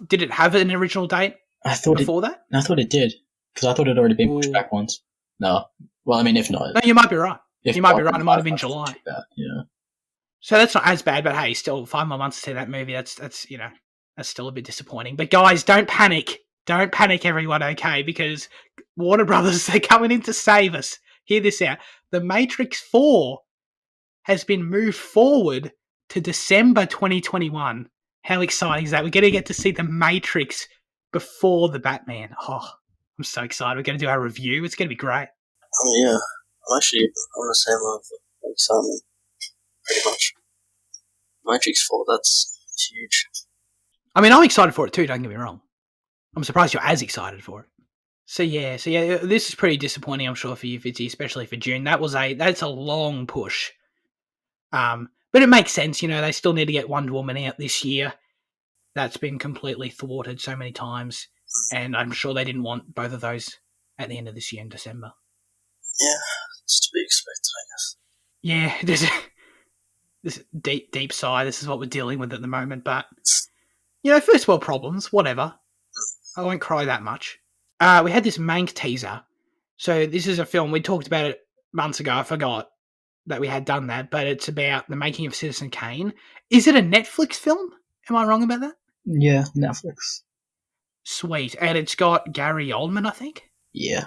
Did it have an original date before that? I thought it did, because I thought it had already been pushed back once. No. Well, I mean, if not. No, you might be right. You might be right. It might have been July. Yeah. So that's not as bad, but hey, still 5 more months to see that movie. That's still a bit disappointing. But guys, don't panic. Don't panic, everyone, okay? Because Warner Brothers, they're coming in to save us. Hear this out. The Matrix 4 has been moved forward to December 2021. How exciting is that? We're going to get to see The Matrix before the Batman. Oh, I'm so excited. We're going to do our review. It's going to be great. Yeah. I'm actually on the same level of excitement, pretty much. Matrix 4, that's huge. I mean, I'm excited for it too, don't get me wrong. I'm surprised you're as excited for it. So yeah, this is pretty disappointing, I'm sure, for you, Fitzy, especially for June. That's a long push. But it makes sense, they still need to get Wonder Woman out this year. That's been completely thwarted so many times, and I'm sure they didn't want both of those at the end of this year in December. Yeah, it's to be expected, I guess. Yeah, this deep sigh. This is what we're dealing with at the moment, but first world problems, whatever. I won't cry that much. We had this Mank teaser. So this is a film, we talked about it months ago. I forgot that we had done that, but it's about the making of Citizen Kane. Is it a Netflix film? Am I wrong about that? Yeah, Netflix. Sweet. And it's got Gary Oldman, I think? Yeah.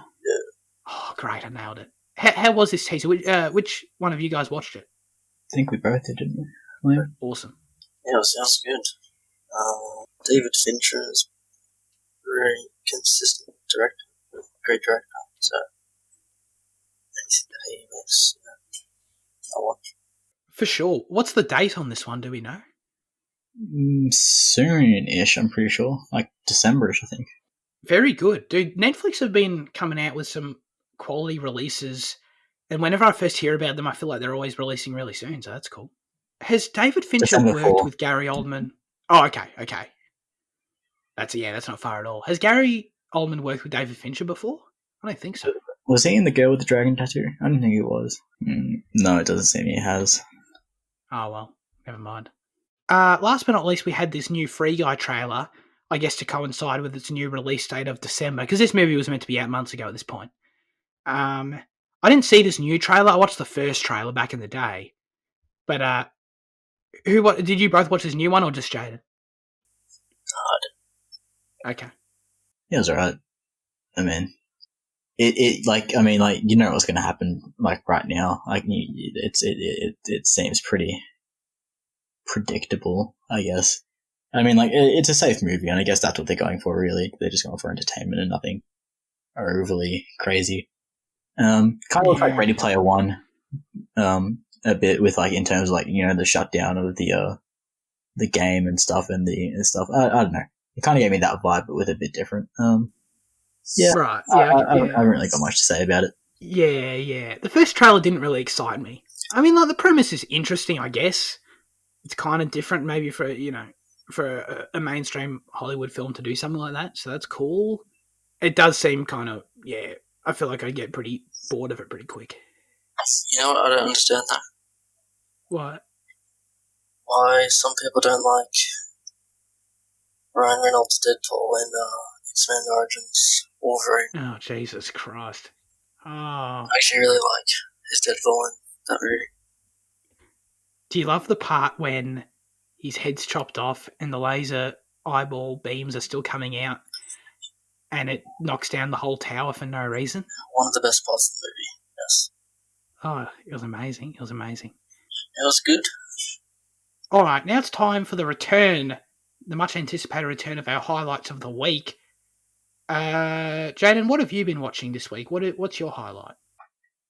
Oh, great. I nailed it. How was this teaser? Which one of you guys watched it? I think we both did, didn't we? Awesome. Yeah, it sounds good. David Fincher is very consistent director, great director. So anything that he makes, I watch. For sure. What's the date on this one? Do we know? Soon-ish, I'm pretty sure. Like December-ish, I think. Very good. Dude, Netflix have been coming out with some quality releases, and whenever I first hear about them, I feel like they're always releasing really soon, so that's cool. Has David Fincher worked with Gary Oldman? Oh, okay. That's not far at all. Has Gary Oldman worked with David Fincher before? I don't think so. Was he in The Girl with the Dragon Tattoo? I don't think he was. No, it doesn't seem he has. Oh, well, never mind. Last but not least, we had this new Free Guy trailer, I guess to coincide with its new release date of December, because this movie was meant to be out months ago at this point. I didn't see this new trailer. I watched the first trailer back in the day. But did you both watch this new one or just Jaden? Okay. Yeah, it was alright. I mean, you know what's going to happen, like, right now. Like, it seems pretty predictable, I guess. I mean, like, it's a safe movie, and I guess that's what they're going for, really. They're just going for entertainment and nothing overly crazy. Kind of like Ready Player One, a bit with, like, in terms of, like, the shutdown of the game and stuff and stuff. I don't know. It kind of gave me that vibe, but with a bit different. Yeah. Right. Yeah, I haven't really got much to say about it. Yeah. The first trailer didn't really excite me. I mean, like, the premise is interesting, I guess. It's kind of different, maybe for a mainstream Hollywood film to do something like that. So that's cool. It does seem kind of, I feel like I'd get pretty bored of it pretty quick. You know what? I don't understand that. What? Why some people don't like Ryan Reynolds' Deadpool and X-Men Origins Wolverine. Oh, Jesus Christ. Oh. I actually really like his Deadpool in that movie. Do you love the part when his head's chopped off and the laser eyeball beams are still coming out and it knocks down the whole tower for no reason? One of the best parts of the movie, yes. Oh, it was amazing. It was good. All right, now it's time for the much anticipated return of our highlights of the week. Jaden, what have you been watching this week? What's your highlight?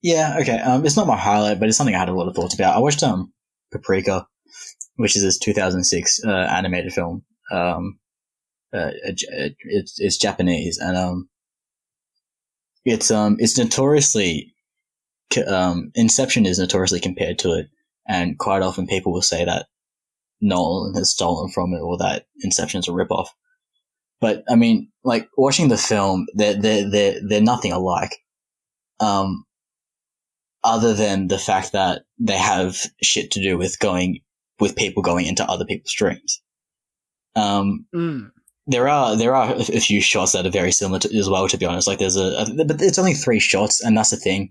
Yeah, okay. It's not my highlight, but it's something I had a lot of thoughts about. I watched Paprika, which is this 2006 animated film. It's Japanese, and it's notoriously Inception is notoriously compared to it, and quite often people will say that Nolan has stolen from it or that Inception is a ripoff. But I mean, like, watching the film, they're nothing alike. Other than the fact that they have shit to do with people going into other people's dreams. There are a few shots that are very similar as well, to be honest. Like, but it's only 3 shots, and that's the thing.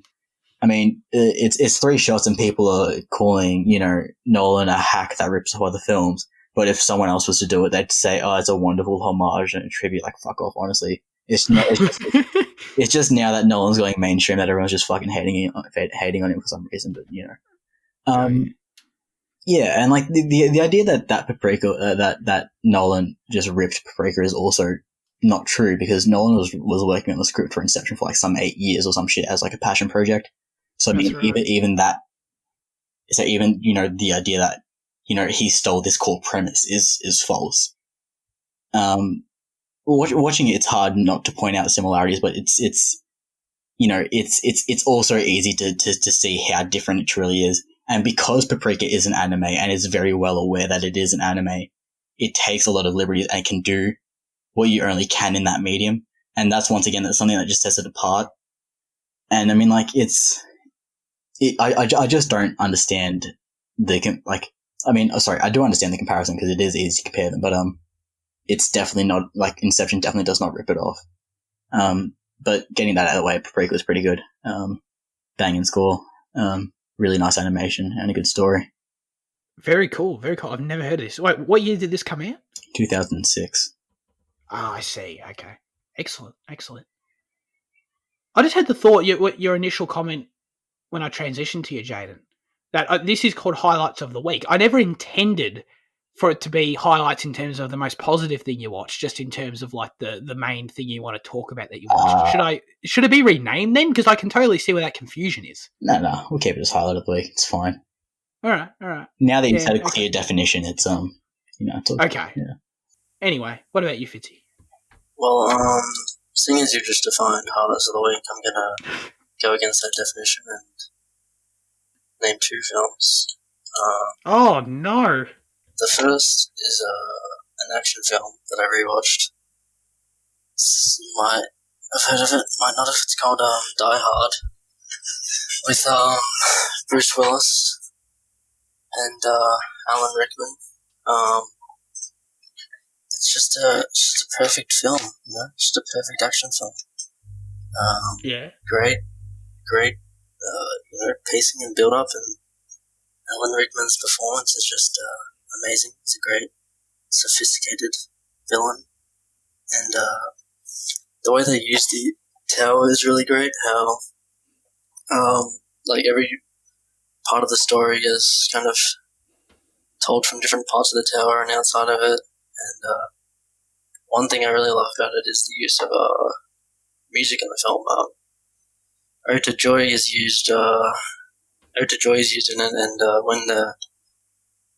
I mean, it's 3 shots, and people are calling, Nolan a hack that rips off other films. But if someone else was to do it, they'd say, "Oh, it's a wonderful homage and a tribute." Like, fuck off, honestly. It's just now that Nolan's going mainstream that everyone's just fucking hating on him for some reason. But yeah, and like the idea that Paprika that Nolan just ripped Paprika is also not true, because Nolan was working on the script for Inception for like some 8 years or some shit as like a passion project. So I mean, even that. So even the idea that he stole this core premise is false. Watching it, it's hard not to point out similarities, but it's also easy to see how different it truly is. And because Paprika is an anime and is very well aware that it is an anime, it takes a lot of liberties and can do what you only can in that medium. And that's, once again, that's something that just sets it apart. And I mean, like, I just don't understand I do understand the comparison because it is easy to compare them, but it's definitely not, like, Inception definitely does not rip it off. But getting that out of the way, Paprika was pretty good. Banging score, really nice animation, and a good story. Very cool, very cool. I've never heard of this. Wait, what year did this come out? 2006. Oh, I see. Okay. Excellent. I just had the thought, your initial comment when I transitioned to you, Jaden, that this is called Highlights of the Week. I never intended for it to be highlights in terms of the most positive thing you watched, just in terms of like the main thing you want to talk about that you watched. Should it be renamed then? Because I can totally see where that confusion is. No, we'll keep it as Highlight of the Week. It's fine. All right. Now that you've had a clear definition, it's it's okay. Yeah. Anyway, what about you, Fitzy? Well, seeing as you just defined Highlights of the Week, I'm gonna go against that definition and name 2 films. Oh no! The first is an action film that I rewatched. You might have heard of it, might not have. It's called Die Hard, with Bruce Willis and Alan Rickman. It's just a perfect film, just a perfect action film. Yeah. Great, pacing and build up, and Alan Rickman's performance is just amazing. It's a great, sophisticated villain, and the way they use the tower is really great. How like every part of the story is kind of told from different parts of the tower and outside of it. And one thing I really love about it is the use of music in the film. Ode to Joy is used. Ode to Joy is used in it, and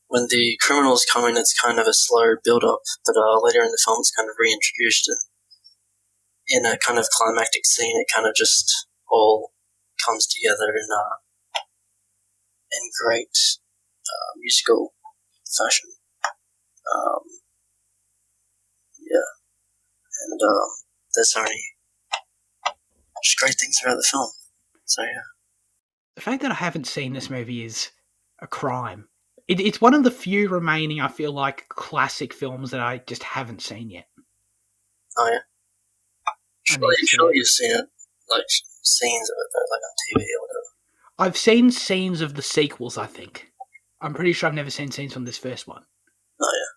when the criminals come in, it's kind of a slow build-up, but later in the film, it's kind of reintroduced, and in a kind of climactic scene, it kind of just all comes together in great musical fashion. And there's so many just great things about the film. So yeah. The fact that I haven't seen this movie is a crime. It's one of the few remaining, I feel like, classic films that I just haven't seen yet. Oh yeah. Surely you've seen it, like scenes of it, though, like on TV or whatever. I've seen scenes of the sequels, I think. I'm pretty sure I've never seen scenes from this first one. Oh yeah.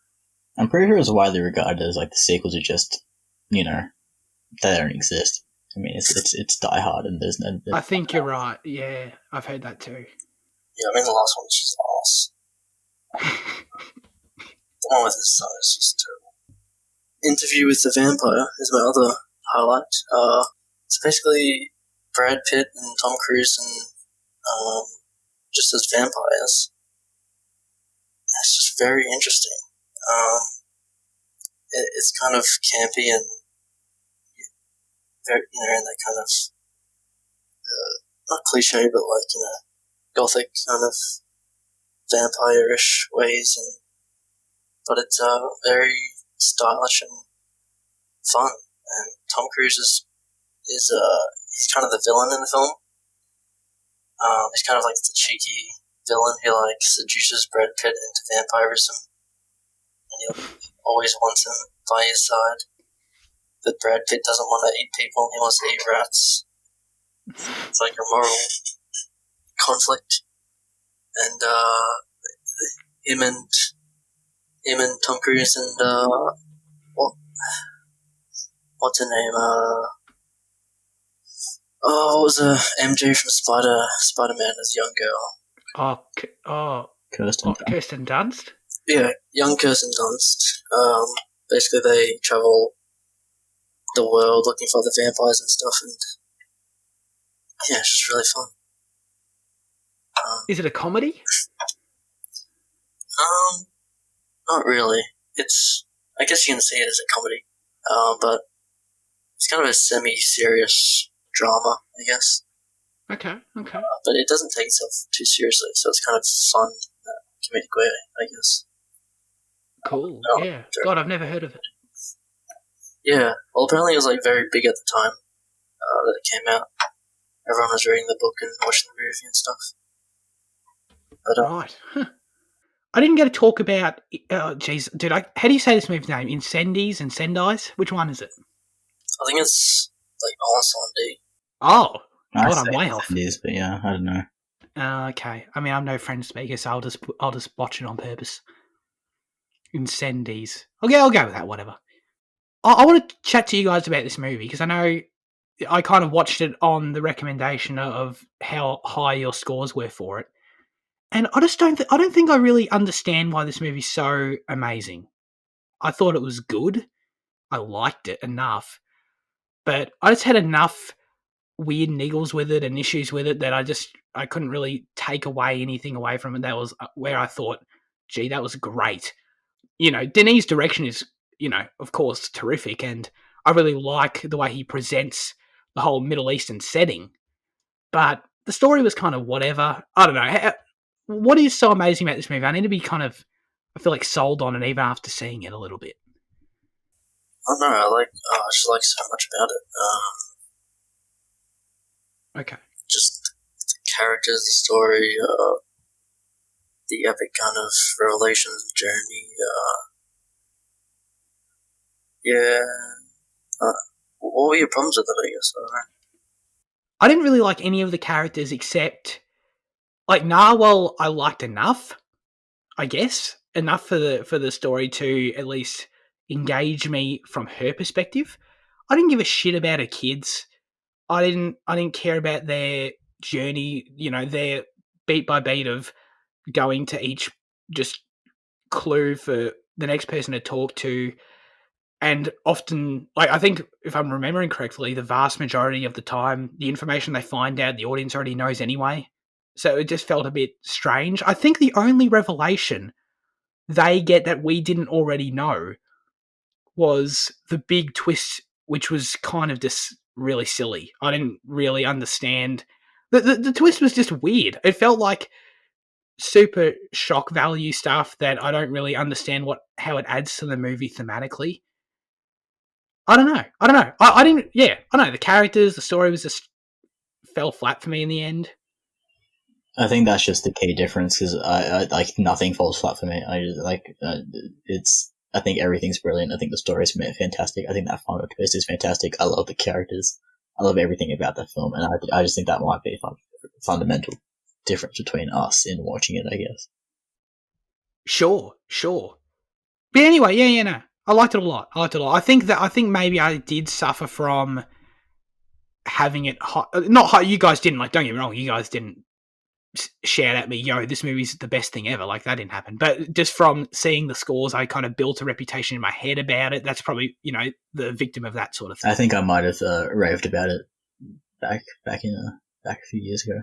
I'm pretty sure it's widely regarded as like the sequels are just, they don't exist. I mean, it's Die Hard, and there's no. I think you're right. Yeah, I've heard that too. Yeah, I mean the last one's just ass. The one with his son is just terrible. Interview with the Vampire is my other highlight. It's basically Brad Pitt and Tom Cruise and just as vampires. It's just very interesting. It's kind of campy and very, in that kind of not cliche, but gothic kind of vampire-ish ways, but it's very stylish and fun. And Tom Cruise is he's kind of the villain in the film. He's kind of like the cheeky villain who seduces Brad Pitt into vampirism, and he always wants him by his side. But Brad Pitt doesn't want to eat people; he wants to eat rats. It's like a moral conflict, and him and Tom Cruise and what's her name? What was MJ from Spider-Man as a young girl? Kirsten Dunst? Yeah, young Kirsten Dunst. Basically, they travel the world looking for the vampires and stuff, and yeah, it's just really fun. Is it a comedy? Not really. I guess you can see it as a comedy, but it's kind of a semi-serious drama, I guess. Okay. But it doesn't take itself too seriously, so it's kind of fun, comedic way, I guess. Cool. Yeah. God, I've never heard of it. Yeah. Well, apparently it was very big at the time that it came out. Everyone was reading the book and watching the movie and stuff. But, right. Huh. I didn't get to talk about. Dude, how do you say this movie's name? Incendies and Sendais? Which one is it? I think it's Ensemble. Oh, God, I'm way off. Incendies, but yeah, I don't know. Okay. I mean, I'm no French speaker, so I'll just botch it on purpose. Incendies. Okay, I'll go with that. Whatever. I want to chat to you guys about this movie because I know I kind of watched it on the recommendation of how high your scores were for it. And I just don't think I really understand why this movie's so amazing. I thought it was good. I liked it enough. But I just had enough weird niggles with it and issues with it that I couldn't really take anything away from it. That was where I thought, gee, that was great. Denis' direction is, of course, terrific. And I really like the way he presents the whole Middle Eastern setting. But the story was kind of whatever. I don't know. What is so amazing about this movie? I need to be I feel sold on it even after seeing it a little bit. I don't know. I just like so much about it. Okay. Just the characters, the story, the epic kind of revelations journey. What were your problems with it, I guess? I don't know. I didn't really like any of the characters except Narwhal I liked enough, I guess. Enough for the story to at least engage me from her perspective. I didn't give a shit about her kids. I didn't care about their journey, their beat by beat of going to each just clue for the next person to talk to. And often, I think if I'm remembering correctly, the vast majority of the time, the information they find out, the audience already knows anyway. So it just felt a bit strange. I think the only revelation they get that we didn't already know was the big twist, which was kind of just really silly. I didn't really understand. The twist was just weird. It felt like super shock value stuff that I don't really understand how it adds to the movie thematically. I don't know. I didn't. Yeah, I don't know. The characters, the story was just fell flat for me in the end. I think that's just the key difference because I nothing falls flat for me. I think everything's brilliant. I think the story's fantastic. I think that final twist is fantastic. I love the characters. I love everything about that film, and I just think that might be a fundamental difference between us in watching it, I guess. Sure. But anyway, no. I liked it a lot. I think maybe I did suffer from having it hot. Not hot. You guys didn't. Don't get me wrong. You guys didn't shout at me, yo, this movie's the best thing ever. That didn't happen. But just from seeing the scores, I kind of built a reputation in my head about it. That's probably, the victim of that sort of thing. I think I might have raved about it back a few years ago.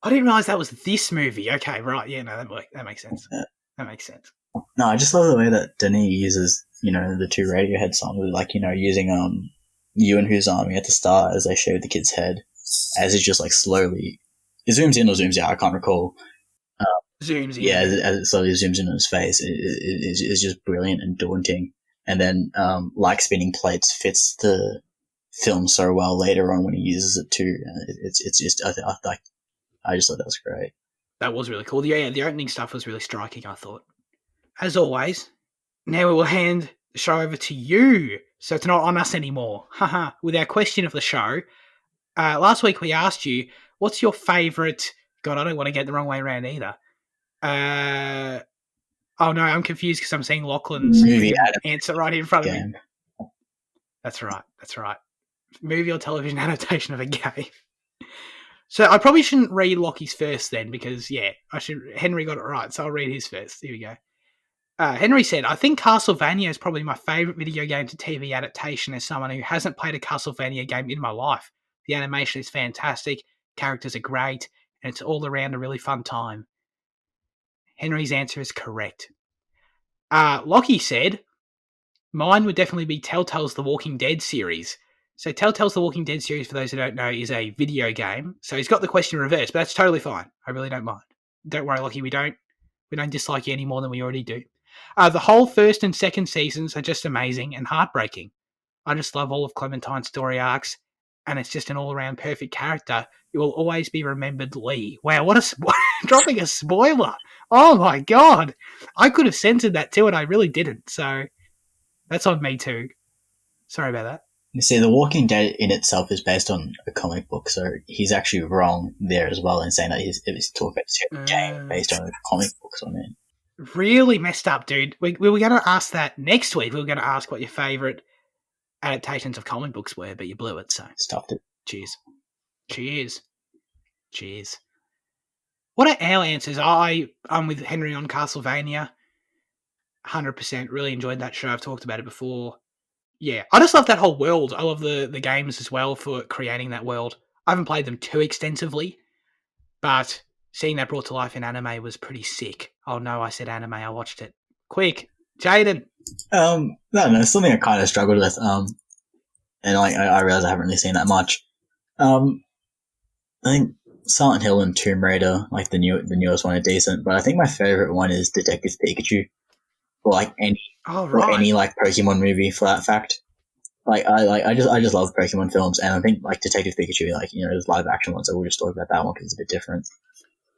I didn't realize that was this movie. Okay, right. Yeah, no, that makes sense. Yeah. That makes sense. No, I just love the way that Denis uses, the two Radiohead songs, like, using You and Whose Army at the start as they shave the kid's head, as it just like slowly, it zooms in or zooms out, I can't recall. Zooms in. Yeah, as it slowly zooms in on his face, it's just brilliant and daunting. And then, like spinning plates fits the film so well later on when he uses it too. It's just, I just thought that was great. That was really cool. Yeah, the opening stuff was really striking, I thought. As always, now we will hand the show over to you. So it's not on us anymore. Haha. With our question of the show. Last week we asked you, what's your favourite... God, I don't want to get the wrong way around either. Oh no, I'm confused because I'm seeing Lachlan's answer right in front of me. That's right. Movie or television adaptation of a game. So I probably shouldn't read Lockie's first then because, Henry got it right, so I'll read his first. Here we go. Henry said, I think Castlevania is probably my favourite video game to TV adaptation as someone who hasn't played a Castlevania game in my life. The animation is fantastic, characters are great, and it's all around a really fun time. Henry's answer is correct. Lockie said, mine would definitely be Telltale's The Walking Dead series. So Telltale's The Walking Dead series, for those who don't know, is a video game. So he's got the question reversed, but that's totally fine. I really don't mind. Don't worry, Lockie, we don't dislike you any more than we already do. The whole first and second seasons are just amazing and heartbreaking. I just love all of Clementine's story arcs, and it's just an all-around perfect character. You will always be remembered, Lee. Wow, what dropping a spoiler. Oh my God. I could have censored that too, and I really didn't. So that's on me too. Sorry about that. You see, The Walking Dead in itself is based on a comic book, so he's actually wrong there as well in saying that he's talking about a game based on a comic book. So I mean, really messed up, dude. We were going to ask that next week. We were going to ask what your favourite adaptations of comic books were, but you blew it, so. Stuffed it. Cheers. What are our answers? I'm with Henry on Castlevania. 100%. Really enjoyed that show. I've talked about it before. Yeah, I just love that whole world. I love the games as well for creating that world. I haven't played them too extensively, but seeing that brought to life in anime was pretty sick. Oh no, I said anime. I watched it. Quick, Jaden. No, something I kind of struggled with. And I realize I haven't really seen that much. I think Silent Hill and Tomb Raider, like the newest one, are decent. But I think my favorite one is Detective Pikachu, or like any like Pokemon movie for that fact. I just love Pokemon films, and I think like Detective Pikachu, there's live action ones. So we'll just talk about that one because it's a bit different.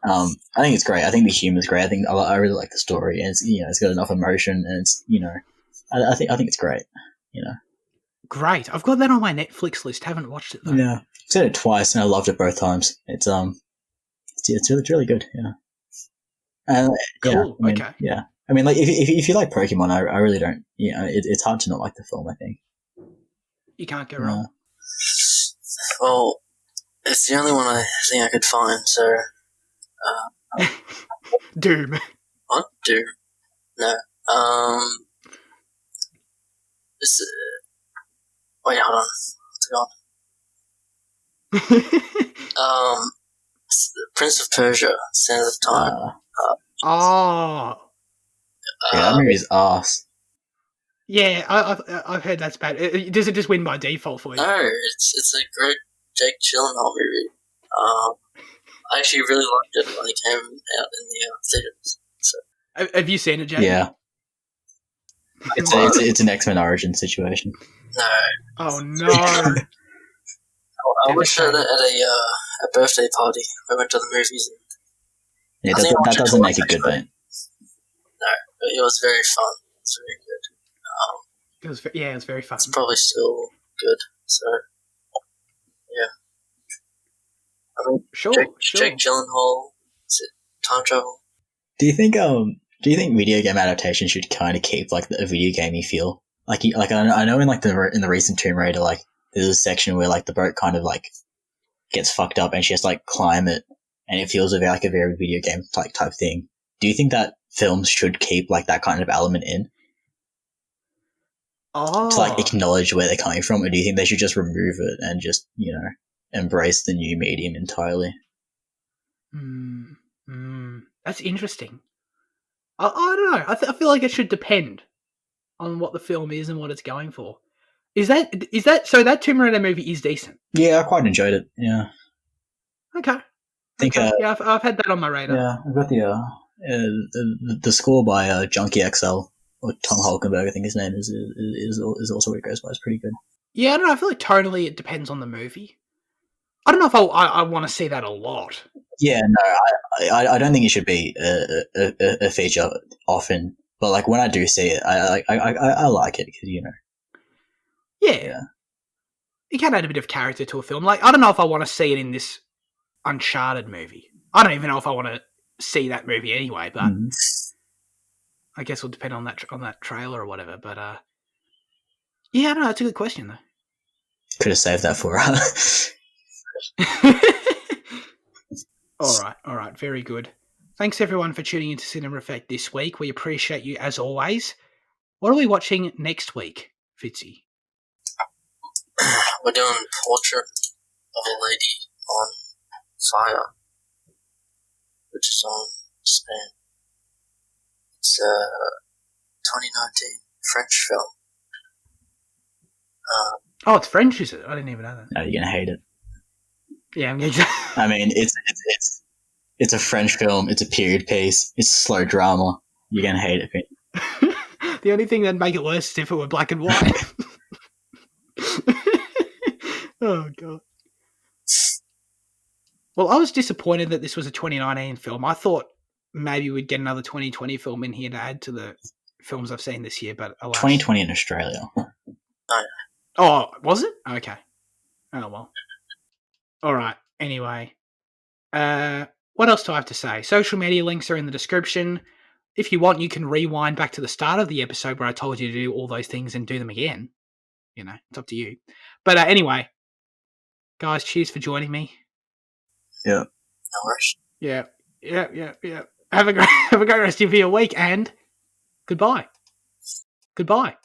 I think it's great. I think the humor's great. I really like the story, and it's got enough emotion, and it's I think it's great. Great. I've got that on my Netflix list. Haven't watched it though. Yeah, I've seen it twice, and I loved it both times. It's really good. Yeah. And cool. Yeah, okay. Yeah. I mean, like if you like Pokemon, I really don't. It's hard to not like the film. I think you can't go wrong. Well, it's the only one I think I could find. So, Doom. What? Doom? No. Wait, hold on. What's it on? Prince of Persia: Sands of Time. That movie's arse. Yeah, I've heard that's bad. Does it just win by default for you? No, it's a great Jake Gyllenhaal movie. I actually really liked it when it came out in the theaters. So. Have you seen it, Jake? Yeah. It's an X-Men origin situation. No. Oh no. I watched it at a birthday party. We went to the movies. Yeah, that doesn't make it good, though. No, it was very fun. It was very good. It was very fun. It's probably still good. So, yeah. I mean, sure. Jake Gyllenhaal. Is it time travel? Do you think video game adaptations should kind of keep like a video gamey feel? Like I know in the recent Tomb Raider, like there's a section where like the boat kind of like gets fucked up and she has to like climb it, and it feels a very video game type thing. Do you think that films should keep like that kind of element in? To like acknowledge where they're coming from, or do you think they should just remove it and just embrace the new medium entirely? That's interesting. I don't know. I feel like it should depend on what the film is and what it's going for. Is that so? That Tomb Raider movie is decent. Yeah, I quite enjoyed it. Yeah. Okay. I think, okay. Yeah, I've had that on my radar. Yeah, I've got the score by Junkie XL, or Tom Hulkenberg, I think his name is also what it goes by. It's pretty good. Yeah, I don't know. I feel like tonally it depends on the movie. I don't know if I want to see that a lot. Yeah, no, I don't think it should be a feature often, but like when I do see it, I like it because Yeah. It can add a bit of character to a film. Like, I don't know if I want to see it in this Uncharted movie. I don't even know if I want to see that movie anyway, but I guess it'll depend on that trailer or whatever. But yeah, I don't know. It's a good question though. Could have saved that for All right, very good. Thanks everyone for tuning into Cinema Effect this week. We appreciate you as always. What are we watching next week, Fitzy? We're doing Portrait of a Lady on Fire, which is on Spain. It's a 2019 French film. Oh, it's French, is it? I didn't even know that. No, you're gonna hate it. Yeah, I'm going to. I mean, it's a French film. It's a period piece. It's slow drama. You're gonna hate it. The only thing that'd make it worse is if it were black and white. Oh god. Well, I was disappointed that this was a 2019 film. I thought maybe we'd get another 2020 film in here to add to the films I've seen this year, but alas. 2020 in Australia. Oh, was it? Okay. Oh well. All right. Anyway, what else do I have to say? Social media links are in the description. If you want, you can rewind back to the start of the episode where I told you to do all those things and do them again. You know, it's up to you. But anyway, guys, cheers for joining me. Yeah. No worries. Yeah. Have a great rest of your week, and goodbye. Goodbye.